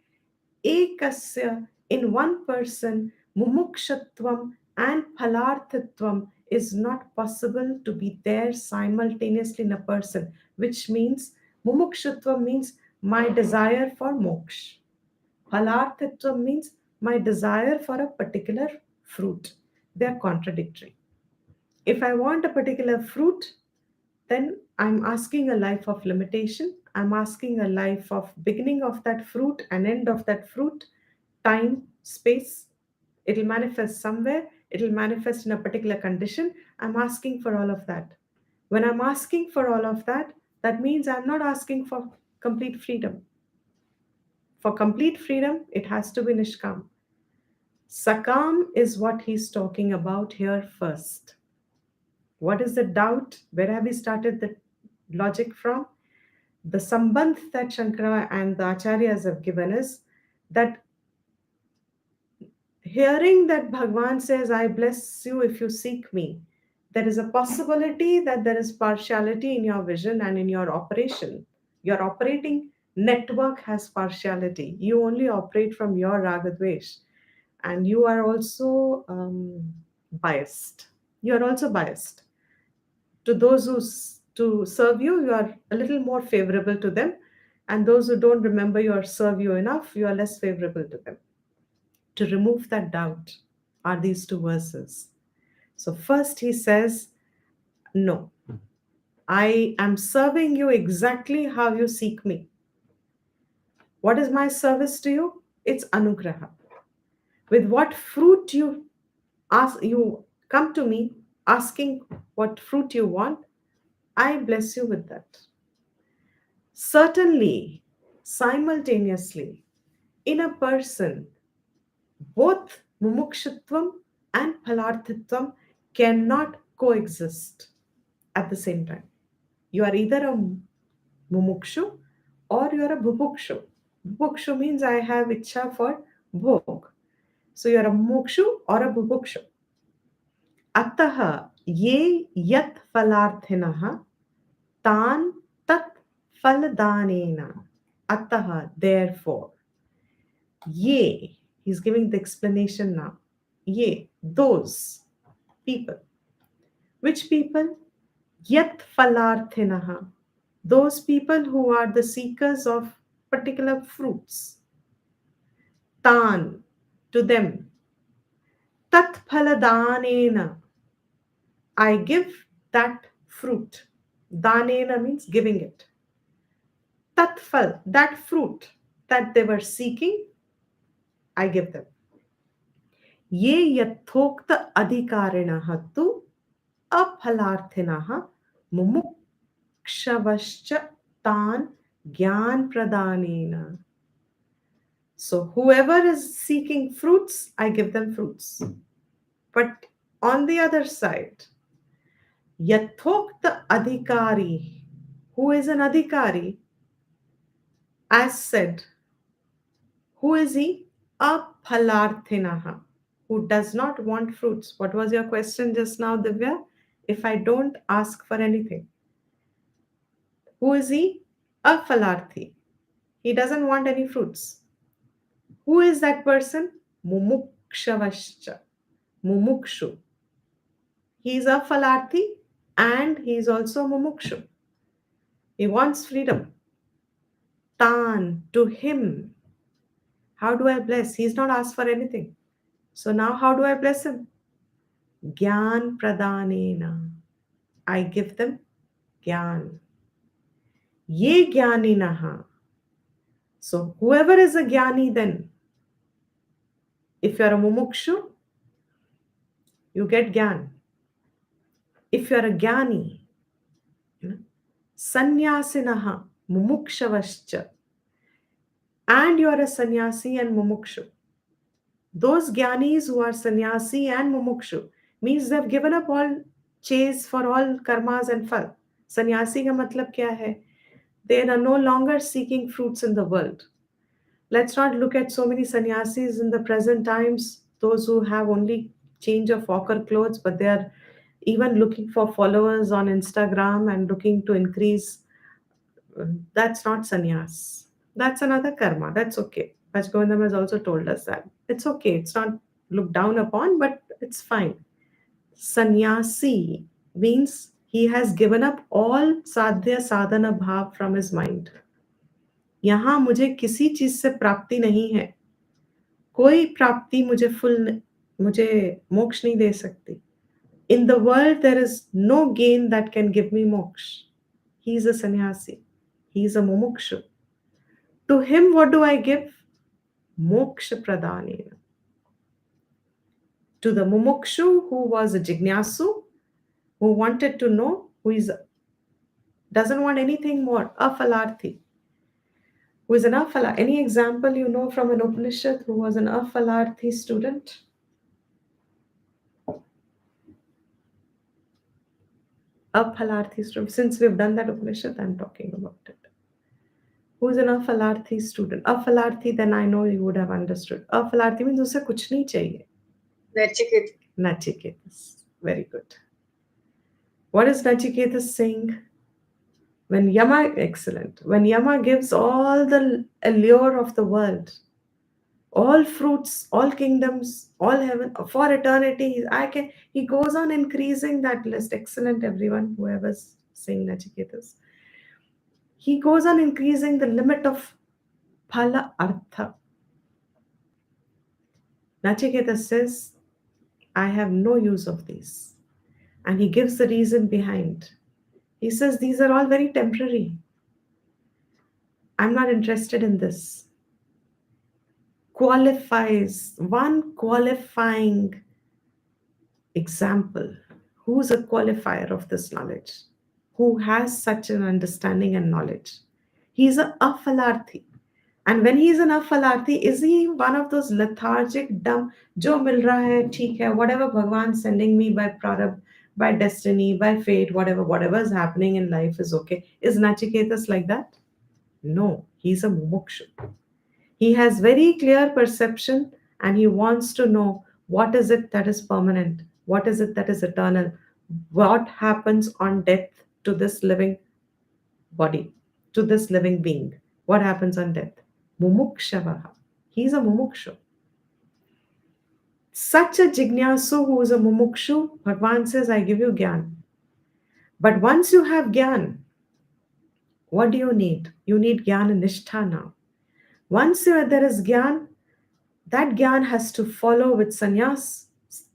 ekasya, in one person, mumukshatvam and phalarthitvam is not possible to be there simultaneously in a person, which means mumukshatvam means my desire for moksha. Phalarthitvam means my desire for a particular fruit. They are contradictory. If I want a particular fruit, then I'm asking a life of limitation. I'm asking a life of beginning of that fruit and end of that fruit, time, space. It'll manifest somewhere, it'll manifest in a particular condition. I'm asking for all of that. When I'm asking for all of that, that means I'm not asking for complete freedom. For complete freedom, it has to be Nishkam. Sakam is what he's talking about here first. What is the doubt? Where have we started the logic from? The sambandh that Shankara and the Acharyas have given is that hearing that Bhagwan says, I bless you if you seek me, there is a possibility that there is partiality in your vision and in your operation. Your operating network has partiality. You only operate from your ragadvesh, and you are also biased. You are also biased. To those who to serve you, you are a little more favorable to them, and those who don't remember you or serve you enough, you are less favorable to them. To remove that doubt are these two verses. So first he says, no, I am serving you exactly how you seek me. What is my service to you? It's anugraha. With what fruit you ask, you come to me asking what fruit you want, I bless you with that. Certainly, simultaneously, in a person, both mumukshutvam and phalarthitvam cannot coexist at the same time. You are either a mumukshu or you are a bhubukshu. Bhubukshu means I have ichha for bhog. So you are a mumukshu or a bhubukshu. Ataha ye yat phalarthinah tan tat phaldanena. Ataha, therefore. Ye, he's giving the explanation now. Ye, those people. Which people? Yat phalarthinaha. Those people who are the seekers of particular fruits. Tan, to them. Tat phaladanena. I give that fruit. Danena means giving it. Tat phal, that fruit that they were seeking, I give them. ये यथोक्त अधिकारिणः तु अफलार्थिनः मुमुक्षवश्च तान् ज्ञान प्रदानेन. So whoever is seeking fruits, I give them fruits. But on the other side, yathokta adhikari, who is an adhikari, as said, who is he? Aphalarthinaha, who does not want fruits. What was your question just now, Divya? If I don't ask for anything. Who is he? A phalarthi. He doesn't want any fruits. Who is that person? Mumukshavaschya. Mumukshu. He is a phalarthi and he is also mumukshu. He wants freedom. Tan, to him. How do I bless? He's not asked for anything. So now how do I bless him? Gyan pradanena. I give them gyan. Ye gyaninaha. So whoever is a gyani then, if you are a mumukshu, you get gyan. If you are a gyani, sannyasinaha, mumukshavaschya, and you are a sannyasi and mumukshu, Those jnanis who are sannyasi and mumukshu means they've given up all chase for all karmas and phal. Sannyasi ka matlab kya hai? They are no longer seeking fruits in the world. Let's not look at so many sannyasis in the present times, those who have only change of ochre clothes, but they are even looking for followers on Instagram and looking to increase. That's not sannyas. That's another karma. That's okay. Bhajgovindam has also told us that. It's okay. It's not looked down upon, but it's fine. Sannyasi means he has given up all sadhya sadhana bhav from his mind. यहाँ मुझे किसी चीज से प्राप्ति नहीं है, कोई प्राप्ति मुझे मोक्ष नहीं दे सकती. In the world there is no gain that can give me moksha. He is a sannyasi. He is a mumukshu. To him what do I give? Moksha pradhanena. To the mumukshu who was a jignasu, who wanted to know, doesn't want anything more, afalarthi. Who is an afala? Any example you know from an Upanishad who was an afalarthi student? Aphalarthi student. Since we've done that Upanishad, I'm talking about it. Who is an afalarthi student? Afalarthi, then I know you would have understood. Afalarthi means उसे कुछ नहीं चाहिए. Nachiketa. Nachiketas. Very good. What is Nachiketas saying? When Yama, excellent. When Yama gives all the allure of the world, all fruits, all kingdoms, all heaven for eternity, he goes on increasing that list. Excellent, everyone, whoever's saying Nachiketas. He goes on increasing the limit of phala artha. Nachiketas says, I have no use of these. And he gives the reason behind. He says, these are all very temporary. I'm not interested in this. Qualifies, one qualifying example. Who's a qualifier of this knowledge? Who has such an understanding and knowledge? He's a afalarthi. And when he's an afalarthi, is he one of those lethargic, dumb, jo mil raha hai, theek hai, whatever Bhagwan sending me by prarabdha, by destiny, by fate, whatever is happening in life is okay. Is Nachiketas like that? No, he's a mumukshu. He has very clear perception and he wants to know what is it that is permanent, what is it that is eternal, what happens on death to this living body, to this living being. What happens on death? Mumukshavaha. He's a mumukshu. Such a jignasu who is a mumukshu, Bhagwan says, I give you gyan. But once you have gyan, what do you need? You need gyan and nishtha now. Once there is gyan, that gyan has to follow with sannyas,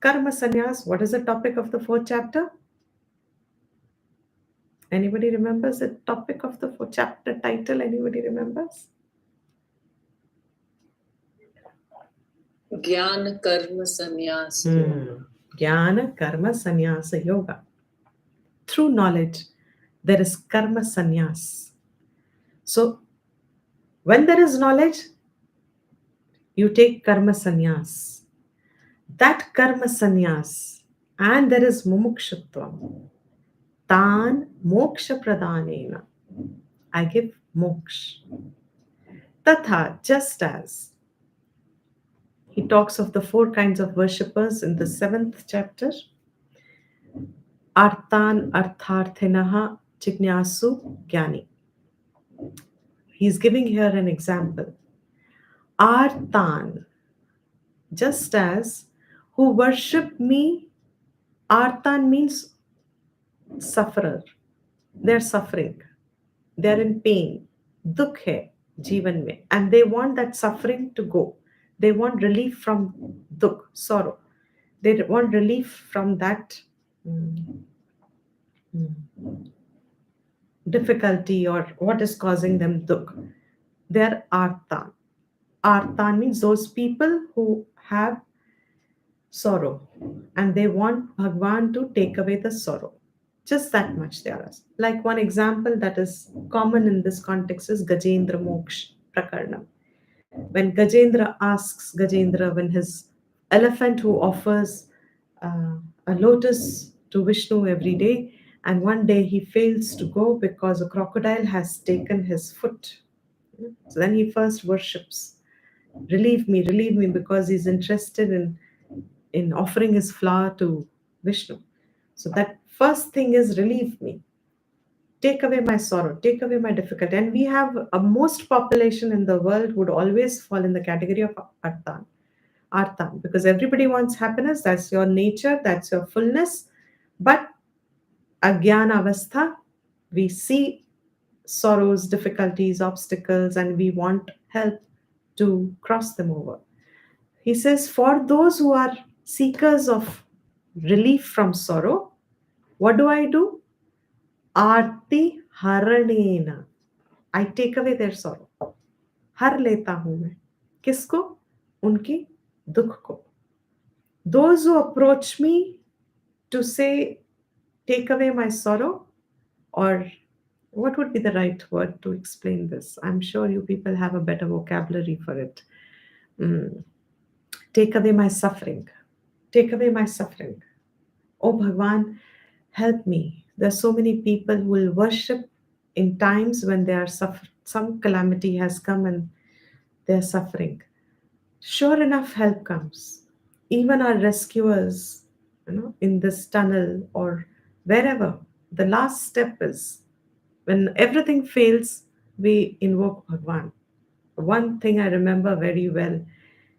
karma sannyas. What is the topic of the 4th chapter? Anybody remembers the topic of the 4th chapter title? Anybody remembers? Jnana karma sannyas. Jnana karma sannyasa yoga. Through knowledge, there is karma sannyas. So, when there is knowledge, you take karma sannyas. That karma sannyas, and there is mumukshutvam. Tan moksha pradhanena. I give moksha. Tatha, just as. He talks of the 4 kinds of worshippers in the 7th chapter. Artan artharthinaha jignasu jnani. He's giving here an example. Artan, just as who worship me, artan means sufferer. They're suffering. They're in pain. Dukh hai jeevan mein. And they want that suffering to go. They want relief from dukh, sorrow. They want relief from that difficulty or what is causing them dukh. They're artan. Artan means those people who have sorrow and they want Bhagwan to take away the sorrow. Just that much they are. Like one example that is common in this context is Gajendra Moksha Prakarna. When Gajendra asks Gajendra, when his elephant who offers uh, a lotus to Vishnu every day, and one day he fails to go because a crocodile has taken his foot. So then he first worships, relieve me, because he's interested in offering his flower to Vishnu. So that first thing is relieve me, take away my sorrow, take away my difficulty. And we have a most population in the world would always fall in the category of artan, because everybody wants happiness. That's your nature, that's your fullness. But agyana avastha, we see sorrows, difficulties, obstacles, and we want help to cross them over. He says, for those who are seekers of relief from sorrow, what do I do? Arti haranena. I take away their sorrow. हर लेता हूं मैं. किसको? उनकी दुख को. Those who approach me to say, take away my sorrow, or what would be the right word to explain this? I'm sure you people have a better vocabulary for it. Mm. Take away my suffering. Take away my suffering. Oh Bhagwan, help me. There's so many people who will worship in times when they are some calamity has come and they're suffering. Sure enough, help comes. Even our rescuers, in this tunnel or wherever, the last step is when everything fails, we invoke Bhagwan. One thing I remember very well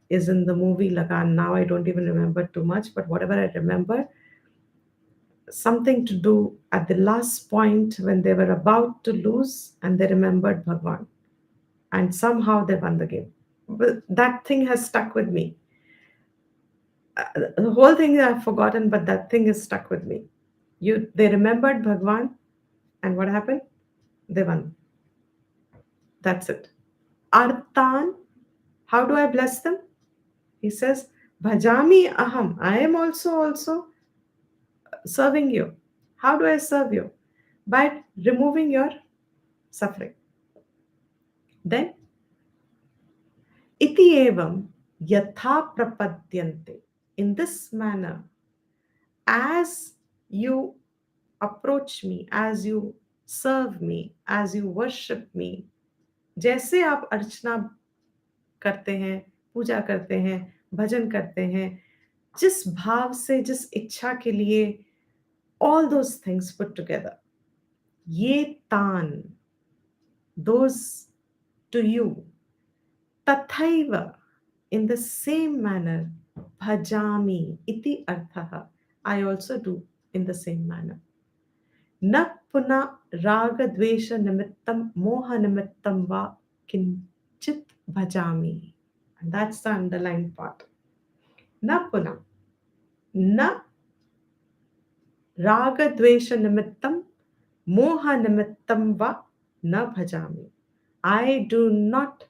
is in the movie Lagan. Now I don't even remember too much, but whatever I remember, something to do at the last point when they were about to lose and they remembered Bhagwan. And somehow they won the game. But that thing has stuck with me. The whole thing I've forgotten, but that thing is stuck with me. They remembered Bhagwan, and what happened? They won. That's it. Artan, how do I bless them? He says, Bhajami aham. I am also serving you. How do I serve you? By removing your suffering. Then, iti evam yatha prapadyante. In this manner, as you approach me, as you serve me, as you worship me, जैसे आप अर्चना करते हैं, पूजा करते हैं, भजन करते हैं, जिस भाव से, जिस इच्छा के लिए, all those things put together, ये तान, those to you, tathaiva, in the same manner, bhajami, iti arthaha, I also do in the same manner. न पुनः राग द्वेष निमित्तम मोह निमित्तम वा किंचित भजामि. And that's the underlined part. न पुनः, न राग द्वेष निमित्तम मोह निमित्तम वा न भजामि. I do not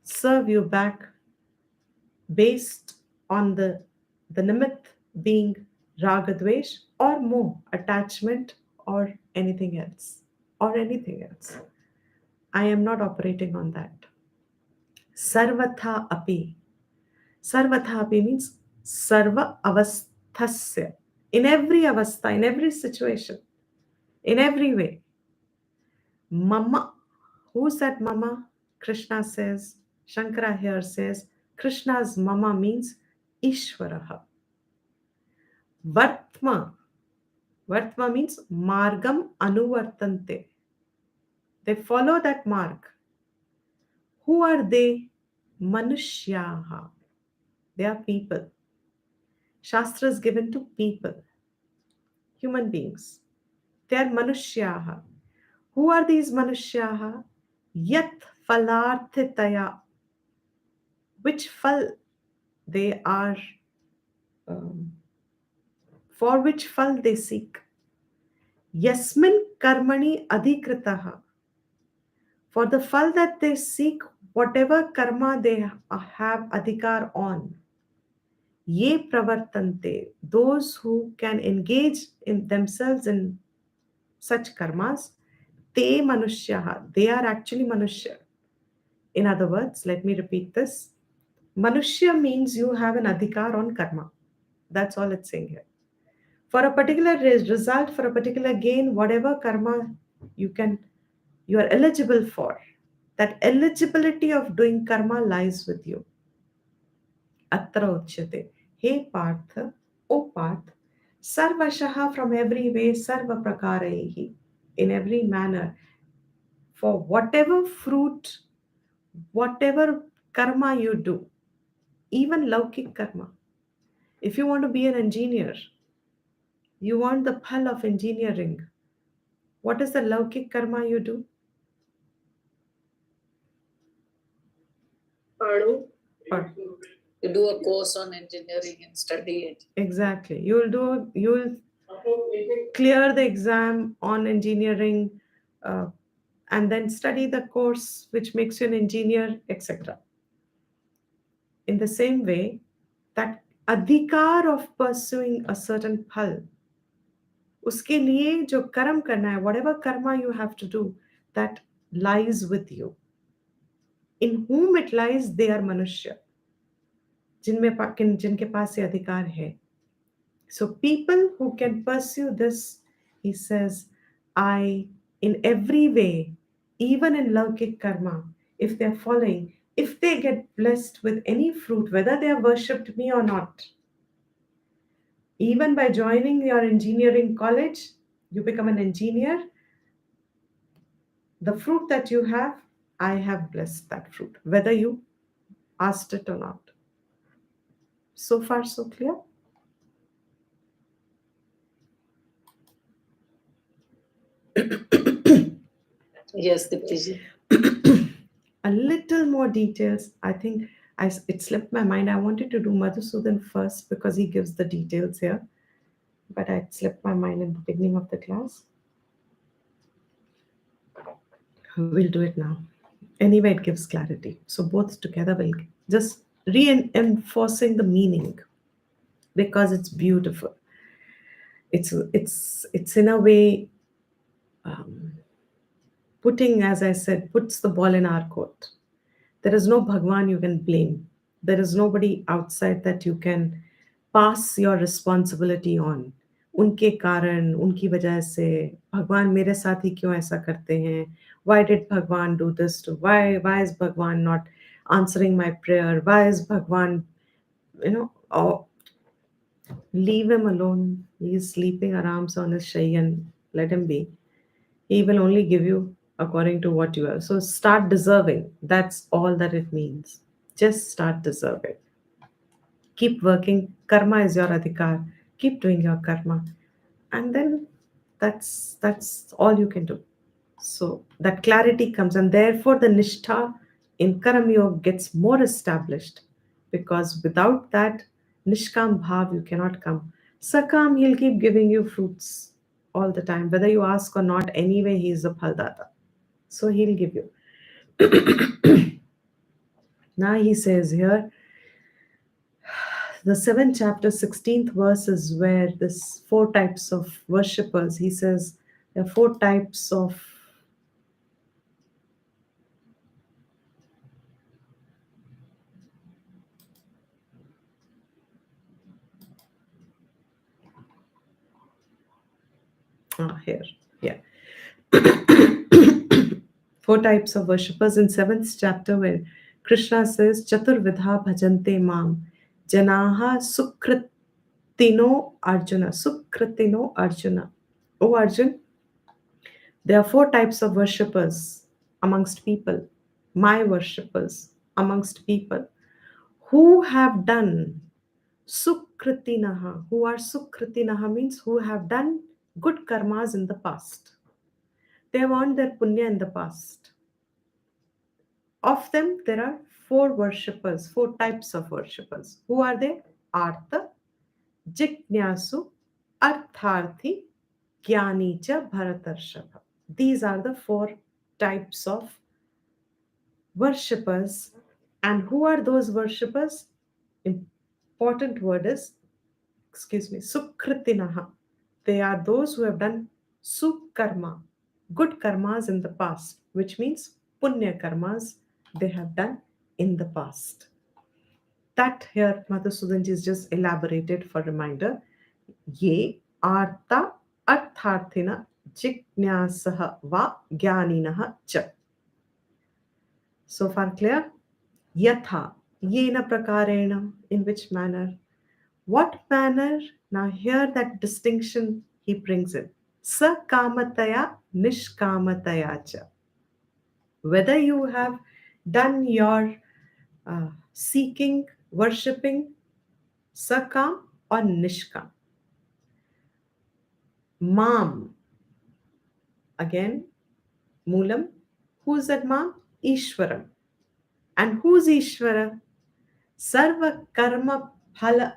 serve you back based on the nimitt being ragadvesh or moh, attachment, or anything else. I am not operating on that. Sarvatha api. Sarvatha api means sarva avasthasya. In every avastha, in every situation, in every way. Mama. Who said mama? Krishna says. Shankara here says Krishna's mama means Ishvaraha. Vartma. Vartma means margam anuvartante. They follow that mark. Who are they? Manushyaha. They are people. Shastra is given to people, human beings. They are manushyaha. Who are these manushyaha? Yat falarthitaya. Which fal they are, um, for which fal they seek. Yasmin karmani adhikritaha. For the fal that they seek, whatever karma they have adhikar on. Ye pravartante. Those who can engage in themselves in such karmas, te manushyaha. They are actually manushya. In other words, let me repeat this. Manushya means you have an adhikar on karma. That's all it's saying here. For a particular result, for a particular gain, whatever karma you can, you are eligible for, that eligibility of doing karma lies with you. Atra uchyate. Hey Partha, O Parth, sarvashaha, from every way, sarva prakaraihi, in every manner, for whatever fruit, whatever karma you do, even laukik karma. If you want to be an engineer, you want the phal of engineering. What is the laukik karma you do? Padu. Or You do a course on engineering and study it. exactly, you'll clear the exam on engineering, uh, and then study the course which makes you an engineer, etc. In the same way, that adhikar of pursuing a certain phal, उसके लिए जो कर्म करना है, whatever karma you have to do, that lies with you. In whom it lies, they are manushya, जिनके पास ये अधिकार है. So people who can pursue this, he says, I, in every way, even in laukik karma, if they're following, if they get blessed with any fruit, whether they have worshipped me or not, even by joining your engineering college, you become an engineer, the fruit that you have, I have blessed that fruit, whether you asked it or not. So far, so clear? Yes, Diptiji. A little more details. I think it slipped my mind. I wanted to do Madhusudan first because he gives the details here, but it slipped my mind in the beginning of the class. We'll do it now. Anyway, it gives clarity. So both together will just reinforcing the meaning because it's beautiful. It's in a way, um, putting, as I said, puts the ball in our court. There is no Bhagwan you can blame. There is nobody outside that you can pass your responsibility on. उनके कारण, उनकी वजह से भगवान मेरे साथ ही क्यों ऐसा करते हैं? Why did Bhagwan do this to? Why is Bhagwan not answering my prayer? Why is Bhagwan, oh, leave him alone. He is sleeping arams on his shayyan. Let him be. He will only give you according to what you are. So start deserving. That's all that it means. Just start deserving. Keep working. Karma is your adhikar. Keep doing your karma. And then that's all you can do. So that clarity comes, and therefore the nishtha in Karam Yoga gets more established, because without that nishkam bhav you cannot come. Sakam, he'll keep giving you fruits all the time, whether you ask or not. Anyway, he is a phaldata, so he'll give you. Now he says here, the 7th chapter, 16th verse is where this 4 types of worshippers. He says there are 4 types of here, yeah. 4 types of worshippers in 7th chapter, where Krishna says, Chaturvidha bhajante mam janaha sukritino Arjuna. Sukritino Arjuna. Oh Arjun, there are 4 types of worshippers amongst people, my worshippers amongst people, who have done sukritinaha. Who are sukritinaha means who have done good karmas in the past. They have earned their punya in the past. Of them, there are 4 worshippers, 4 types of worshippers. Who are they? Artha, Jignasu, Artharthi, Jnani cha Bharatarshava. These are the 4 types of worshippers. And who are those worshippers? Important word is, Sukritinaha. They are those who have done sukarma, good karmas in the past, which means punya karmas they have done in the past. That here Madhusudanji is just elaborated for reminder. Ye artha artharthina jignasaha va jnaninaha cha. So far clear? Yatha, yena prakarena, in which manner? What manner? Now here that distinction he brings in. Sakamataya, nishkamataya cha. Whether you have done your seeking, worshipping, sakam or nishkam. Mam, again, Moolam. Who's that Mam? Ishwaram. And who's Ishvara? Sarva karma phala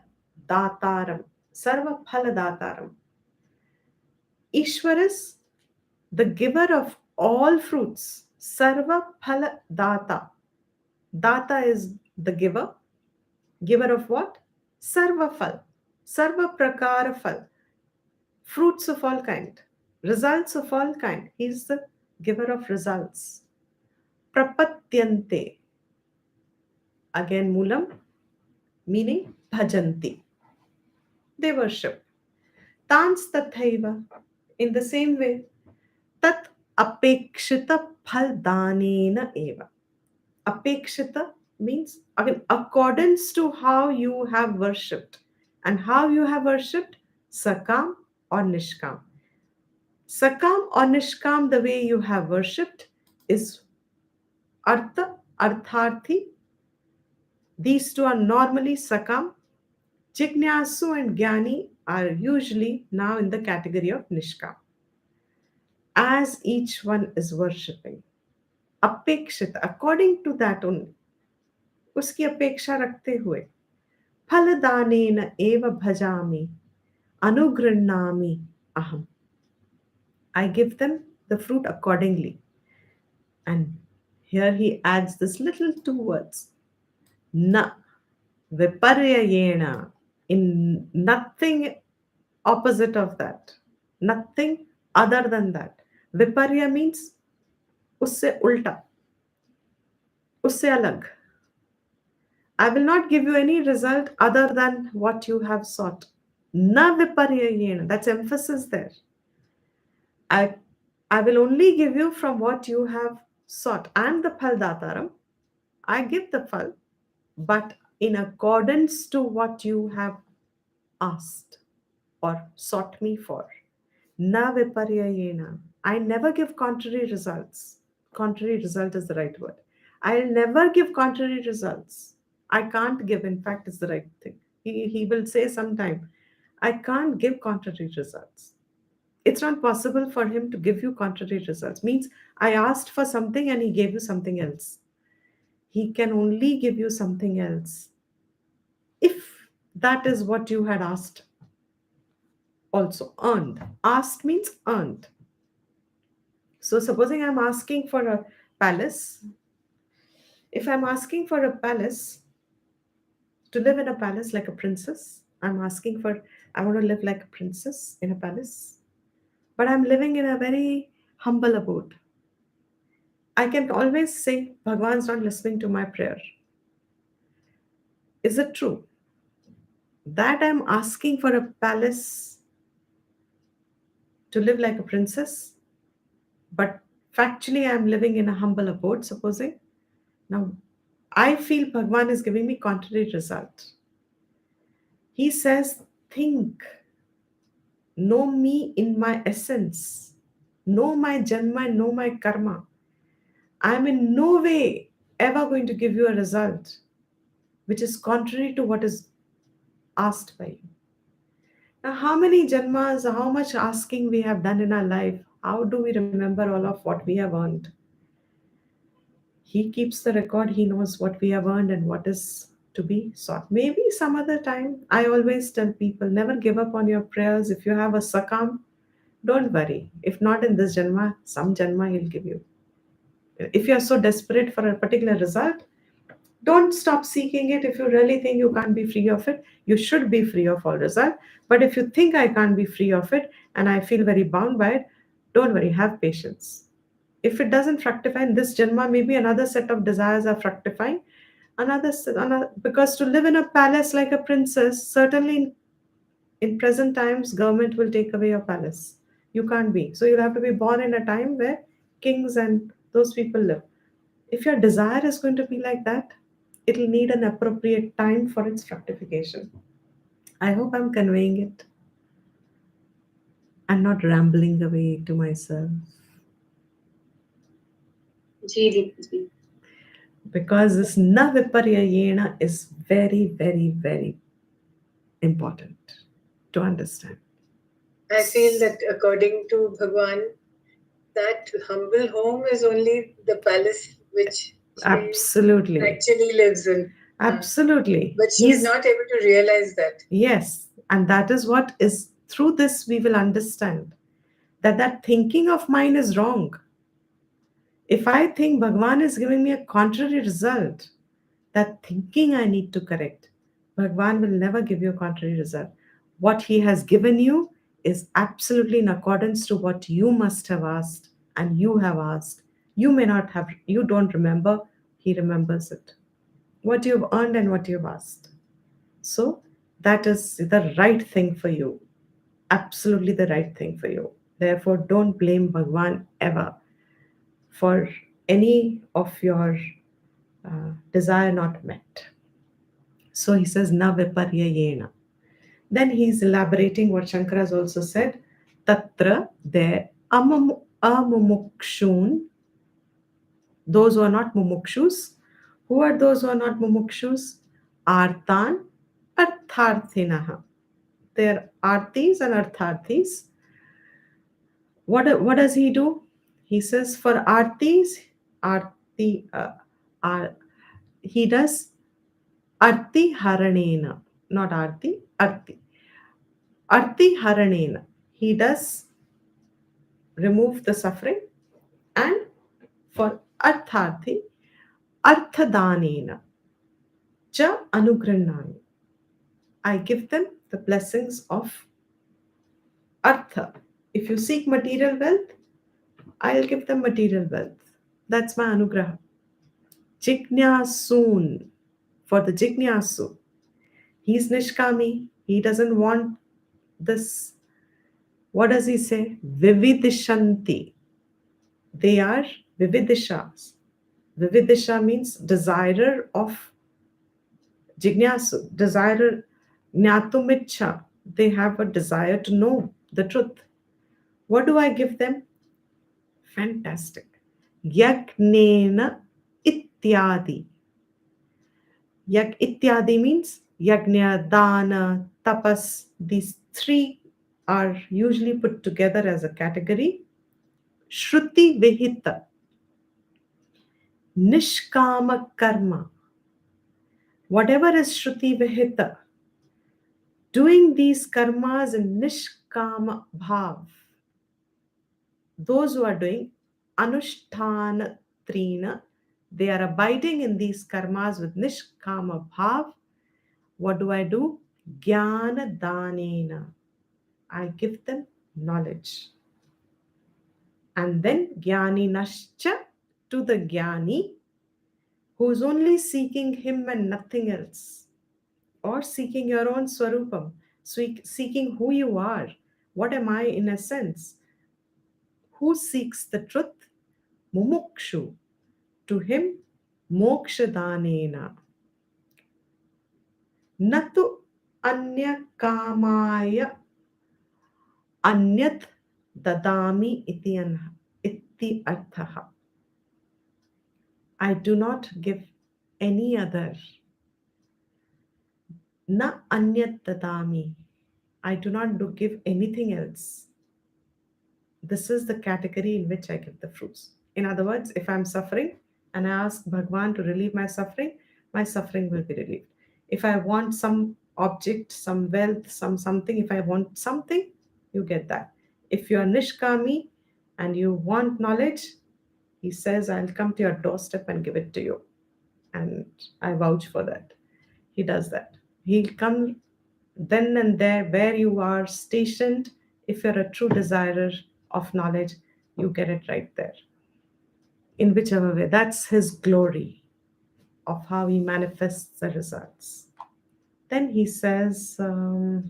dataram. Sarva phala dataram. Ishvara is the giver of all fruits. Sarva phala data. Data is the giver. Giver of what? Sarva phal. Sarva prakara phal. Fruits of all kind. Results of all kind. He is the giver of results. Prapatyante. Again, Moolam, meaning bhajanti. They worship. Tans tathaiva. In the same way, tat apekshita phaldanena eva. Apekshita means again accordance to how you have worshipped. And how you have worshipped? Sakam or Nishkam. Sakam or Nishkam, the way you have worshipped is Artha, Artharthi. These two are normally Sakam. Jignasu and Gyani are usually now in the category of Nishkam. As each one is worshipping. Apekshita, according to that only. उसकी अपेक्षा रखते हुए फलदानेन एव भजामि अनुगृह्णामि aham. I give them the fruit accordingly. And here he adds this little two words. Na viparyayena. In nothing opposite of that. Nothing other than that. Viparya means usse ulta. Usse alag. I will not give you any result other than what you have sought. Na viparyayena. That's emphasis there. I will only give you from what you have sought. I am the phal dataram. I give the phal, but in accordance to what you have asked or sought me for. Na viparyayena. I never give contrary results. Contrary result is the right word. I'll never give contrary results. I can't give, in fact, is the right thing. He will say sometime, I can't give contrary results. It's not possible for him to give you contrary results. Means I asked for something and he gave you something else. He can only give you something else if that is what you had asked. Also, earned. Asked means earned. So, supposing I'm asking for a palace, if I'm asking for a palace, to live in a palace like a princess, I want to live like a princess in a palace, but I'm living in a very humble abode. I can always say, Bhagwan's not listening to my prayer. Is it true that I'm asking for a palace to live like a princess, but factually I'm living in a humble abode, supposing? Now, I feel Bhagwan is giving me contrary result. He says, think, know me in my essence, know my janma, know my karma. I'm in no way ever going to give you a result which is contrary to what is asked by you. Now, how many janmas, how much asking we have done in our life? How do we remember all of what we have earned? He keeps the record. He knows what we have earned and what is to be sought. Maybe some other time. I always tell people, never give up on your prayers. If you have a sakam, don't worry. If not in this janma, some janma he'll give you. If you are so desperate for a particular result, don't stop seeking it. If you really think you can't be free of it, you should be free of all result. But if you think I can't be free of it and I feel very bound by it, don't worry, have patience. If it doesn't fructify in this Janma, maybe another set of desires are fructifying. Another, because to live in a palace like a princess, certainly in present times, government will take away your palace. You can't be. So you'll have to be born in a time where kings and those people live. If your desire is going to be like that, it'll need an appropriate time for its fructification. I hope I'm conveying it and not rambling away to myself. Ji, ji, ji. Because this na viparyayena is very, very, very important to understand. I feel that according to Bhagwan, that humble home is only the palace which she Absolutely. actually lives in. Absolutely. But she's not able to realize that. Yes. And that is what is, through this, we will understand that that thinking of mine is wrong. If I think Bhagwan is giving me a contrary result, that thinking I need to correct. Bhagwan will never give you a contrary result. What he has given you is absolutely in accordance to what you must have asked and you have asked. You may not have, you don't remember, he remembers it. What you've earned and what you've asked. So that is the right thing for you. Absolutely the right thing for you. Therefore, don't blame Bhagwan ever for any of your desire not met. So he says, na viparyayena. Then he's elaborating what Shankara has also said. Tatra, there, amumukshun, those who are not mumukshus. Who are those who are not mumukshus? Artan, artharthinaha. They are artis and artharthis. What does he do? He says for artis, arti, he does arti haranena, not arti, arti. Arti haranena. He does remove the suffering, and for artharthi, arthadanena, cha anugrannani. I give them the blessings of artha. If you seek material wealth, I'll give them material wealth. That's my anugraha. Jignasun, for the jignasu. He's nishkami. He doesn't want this. What does he say? Vividishanti. They are vividishas. Vividisha means desirer of jignasu, desirer jnatumicha. They have a desire to know the truth. What do I give them? Fantastic. Yagnena ityadi. Ityadi means yagna, dana, tapas. These three are usually put together as a category. Shruti vihita, nishkama karma. Whatever is Shruti vihita, doing these karmas in nishkama bhav. Those who are doing anushtana trina, they are abiding in these karmas with nishkama bhav. What do I do? Jnana danena. I give them knowledge. And then jnani nascha, to the jnani who is only seeking him and nothing else, or seeking your own swarupam, seeking who you are. What am I in essence? Who seeks the truth? Mumukshu. To him, mokshadanena. Natu anya kamaya anyat dadami iti arthaha. I do not give any other. Na anyat dadami. I do not give anything else. This is the category in which I give the fruits. In other words, if I'm suffering and I ask Bhagwan to relieve my suffering will be relieved. If I want some object, some wealth, something, if I want something, you get that. If you are Nishkami and you want knowledge, he says, I'll come to your doorstep and give it to you. And I vouch for that. He does that. He'll come then and there where you are stationed. If you're a true desirer of knowledge, you get it right there. in whichever way. That's his glory of how he manifests the results. Then he says, the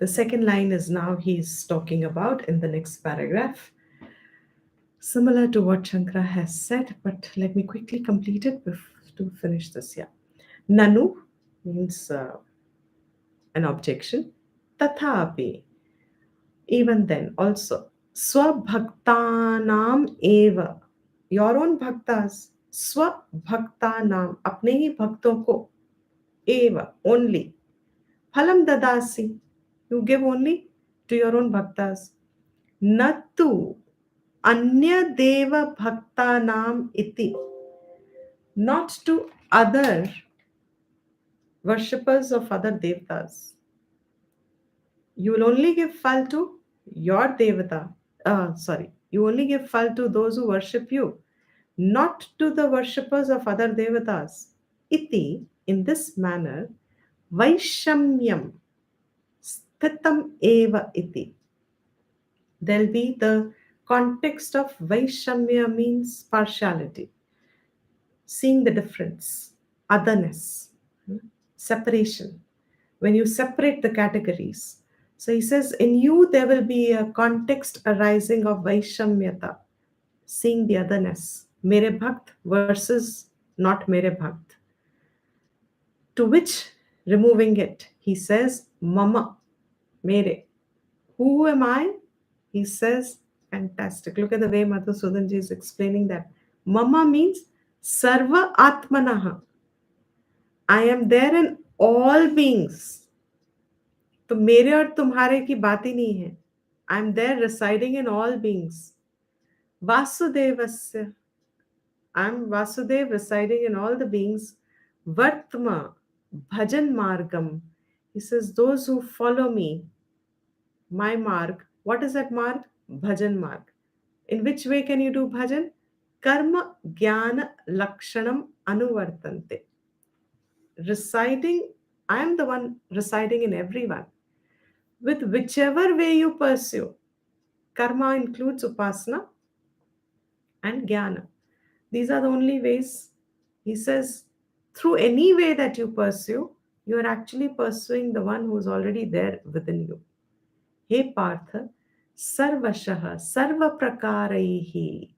second line is now he's talking about in the next paragraph, similar to what Shankara has said, but let me quickly complete it to finish this. Yeah. Nanu means an objection. Tathapi, even then, also. Swabhaktanam eva, your own bhaktas. Swabhaktanam, apne hi bhakton ko, eva, only. Phalam dadasi, you give only to your own bhaktas. Nattu anya deva bhaktanam iti, not to other worshippers of other devtas. You will only give phal to your devata. Sorry, you only give phal to those who worship you, not to the worshippers of other devatas. Iti, in this manner, vaishamyam sthitam eva iti. There'll be the context of vaishamya means partiality, seeing the difference, otherness, separation. When you separate the categories. So he says, in you there will be a context arising of Vaishamyata, seeing the otherness, Mere Bhakt versus not Mere Bhakt. To which, removing it, he says, Mama, Mere. Who am I? He says, fantastic. Look at the way Madhusudanji is explaining that. Mama means Sarva Atmanaha. I am there in all beings. तो मेरे और तुम्हारे की बात ही नहीं है. I am there residing in all beings. वासुदेवस्य, I am Vasudev residing in all the beings. वर्तमा bhajan margam, he says those who follow me, my marg. What is that marg? Bhajan marg. In which way can you do bhajan? Karma jnana lakshanam anuvartante. Residing, I am the one residing in everyone. With whichever way you pursue. Karma includes upasana and jnana. These are the only ways. He says, through any way that you pursue, you are actually pursuing the one who is already there within you. He Partha, sarvashah sarva prakaraihi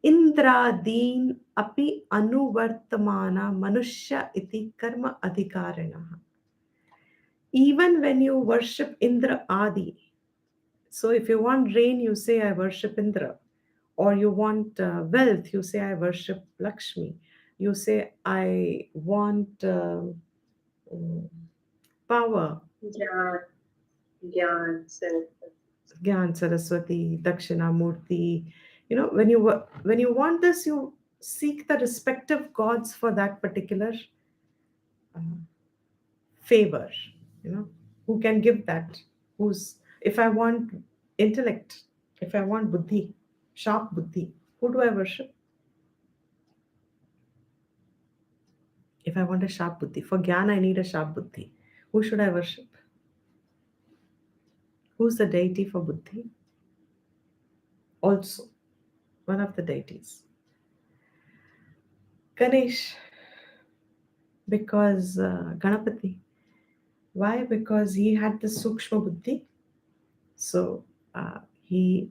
indradin api anuvartamana manushya iti karma adhikarinah. Even when you worship Indra Adi, so if you want rain, you say, I worship Indra. Or you want wealth, you say, I worship Lakshmi. You say, I want power. Gyan Saraswati, Dakshina Murti. You know, when you want this, you seek the respective gods for that particular uh, favor. You know, who can give that? Who's, if I want intellect, if I want buddhi, sharp buddhi, who do I worship? If I want a sharp buddhi, for Gyan I need a sharp buddhi. Who should I worship? Who's the deity for buddhi? Also, one of the deities. Ganesh, because Ganapati. Why? Because he had the Sukshma buddhi. So he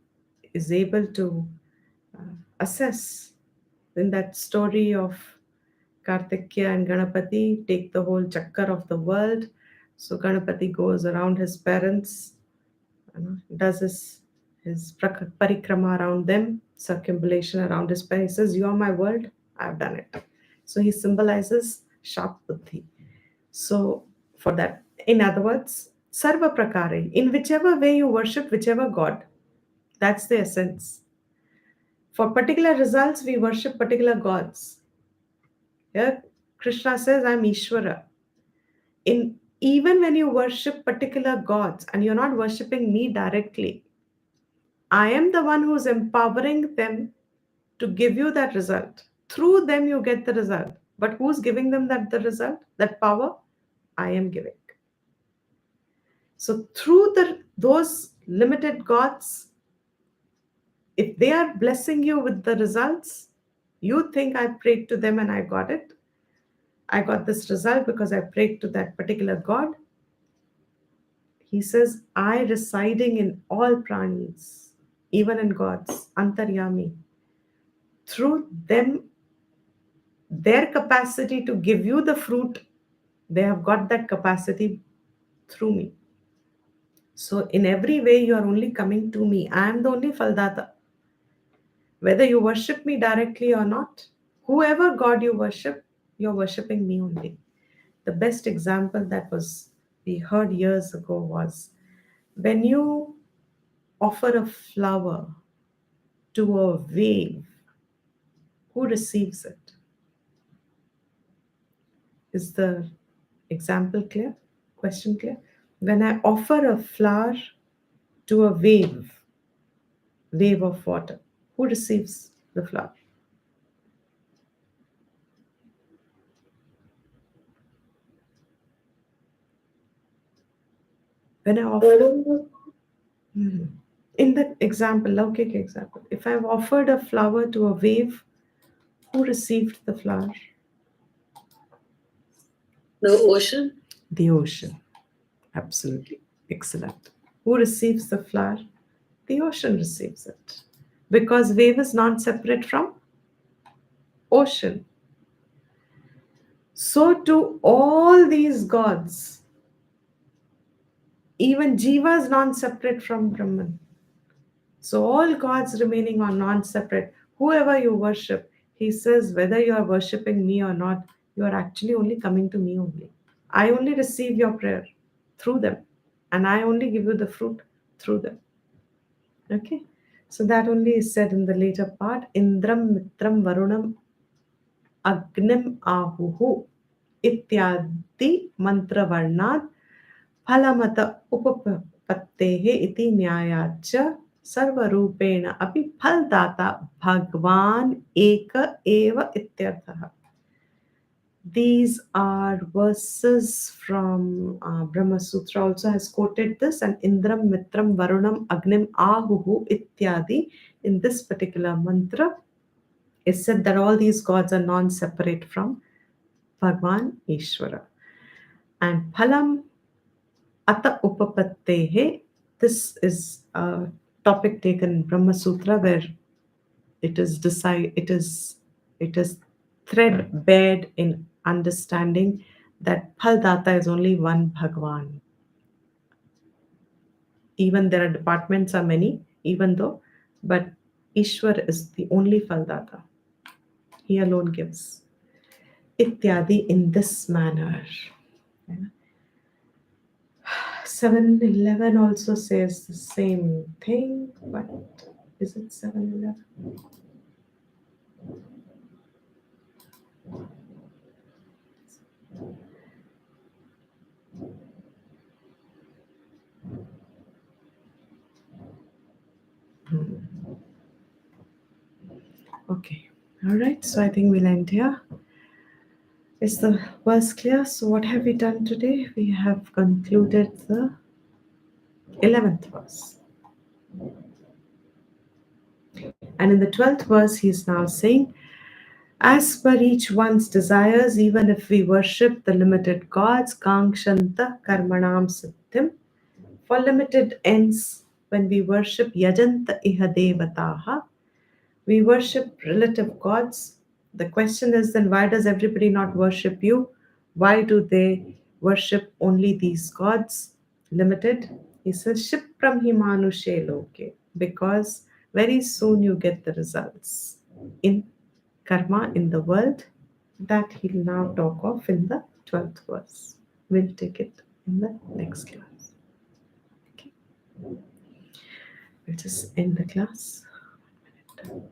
is able to assess in that story of Kartikya and Ganapati, take the whole chakkar of the world. So Ganapati goes around his parents, does his parikrama around them, circumambulation around his parents. He says, you are my world, I have done it. So he symbolizes sharp buddhi. So for that, in other words, sarva prakare, in whichever way you worship whichever god, that's the essence. For particular results, we worship particular gods. Here, Krishna says, I'm Ishvara. Even when you worship particular gods and you're not worshipping me directly, I am the one who's empowering them to give you that result. Through them, you get the result. But who's giving them the result, that power? I am giving. So through those limited gods, if they are blessing you with the results, you think I prayed to them and I got it. I got this result because I prayed to that particular god. He says, I residing in all pranis, even in gods, antaryami. Through them, their capacity to give you the fruit, they have got that capacity through me. So in every way, you are only coming to me. I am the only Faldata. Whether you worship me directly or not, whoever God you worship, you're worshipping me only. The best example that was we heard years ago was when you offer a flower to a wave, who receives it? Is the example clear? Question clear? When I offer a flower to a wave of water, who receives the flower? When I offer, in that example, Laukik example, if I've offered a flower to a wave, who received the flower? The ocean. The ocean. Absolutely. Excellent. Who receives the flower? The ocean receives it. Because wave is not separate from ocean. So to all these gods, even Jiva is non-separate from Brahman. So all gods remaining are non-separate. Whoever you worship, he says, whether you are worshipping me or not, you are actually only coming to me only. I only receive your prayer through them, and I only give you the fruit through them. Okay, so that only is said in the later part. Indram Mitram Varunam Agnim Ahuhu Ityadi Mantra Varnad Phalamata Upapattehe iti Nyayacha Sarvarupeణ अपि फलदाता भगवान एक एव इत्यर्थः. These are verses from Brahma Sutra also has quoted this, and Indram, Mitram, Varunam, Agnim, Ahuhu, Ityadi. In this particular mantra, it said that all these gods are non-separate from Bhagwan Ishvara. And Phalam Ata Upapattehe, this is a topic taken in Brahma Sutra where it is threadbare in understanding that Phaldata is only one Bhagwan. Even there are departments are many, even though, but Ishwar is the only Phaldata. He alone gives. Ityadi in this manner. 711 also says the same thing, but is it 711? Okay, all right, so I think we'll end here. Is the verse clear? So what have we done today? We have concluded the 11th verse. And in the 12th verse, he is now saying, as per each one's desires, even if we worship the limited gods, Kangshanta Karmanam Siddhim, for limited ends, when we worship Yajanta Iha Devataha, we worship relative gods. The question is then, why does everybody not worship you? Why do they worship only these gods, limited? He says, Shipram Himanushe Loke, because very soon you get the results in karma in the world. That he'll now talk of in the 12th verse. We'll take it in the next class. Okay. We'll just end the class. 1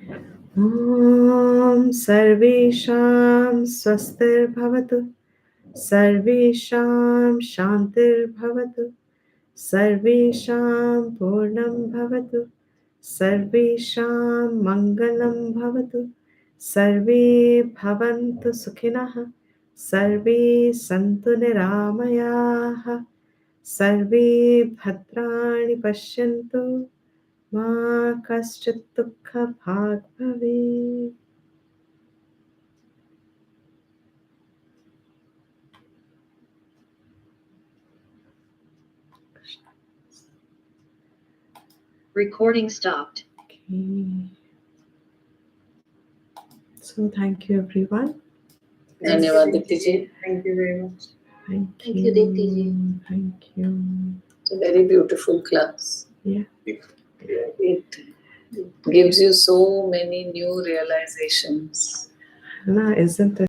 minute. Sarvesham swastirbhavatu, Sarvesham shantirbhavatu, Sarvesham purnam bhavatu, Sarvesham Mangalam Bhavatu. Sarve Bhavantu Sukhinah. Sarve Santu Niramayaha. Sarve Bhadrani Pashyantu. Ma Kaschit Dukha Bhag Bhavet. Recording stopped. Okay. So thank you everyone. Dhanyavad Dipti ji. Thank you very much. Thank Thank you. you, Dipti ji. Thank you. It's a very beautiful class. Yeah. It gives you so many new realizations. Na, isn't it?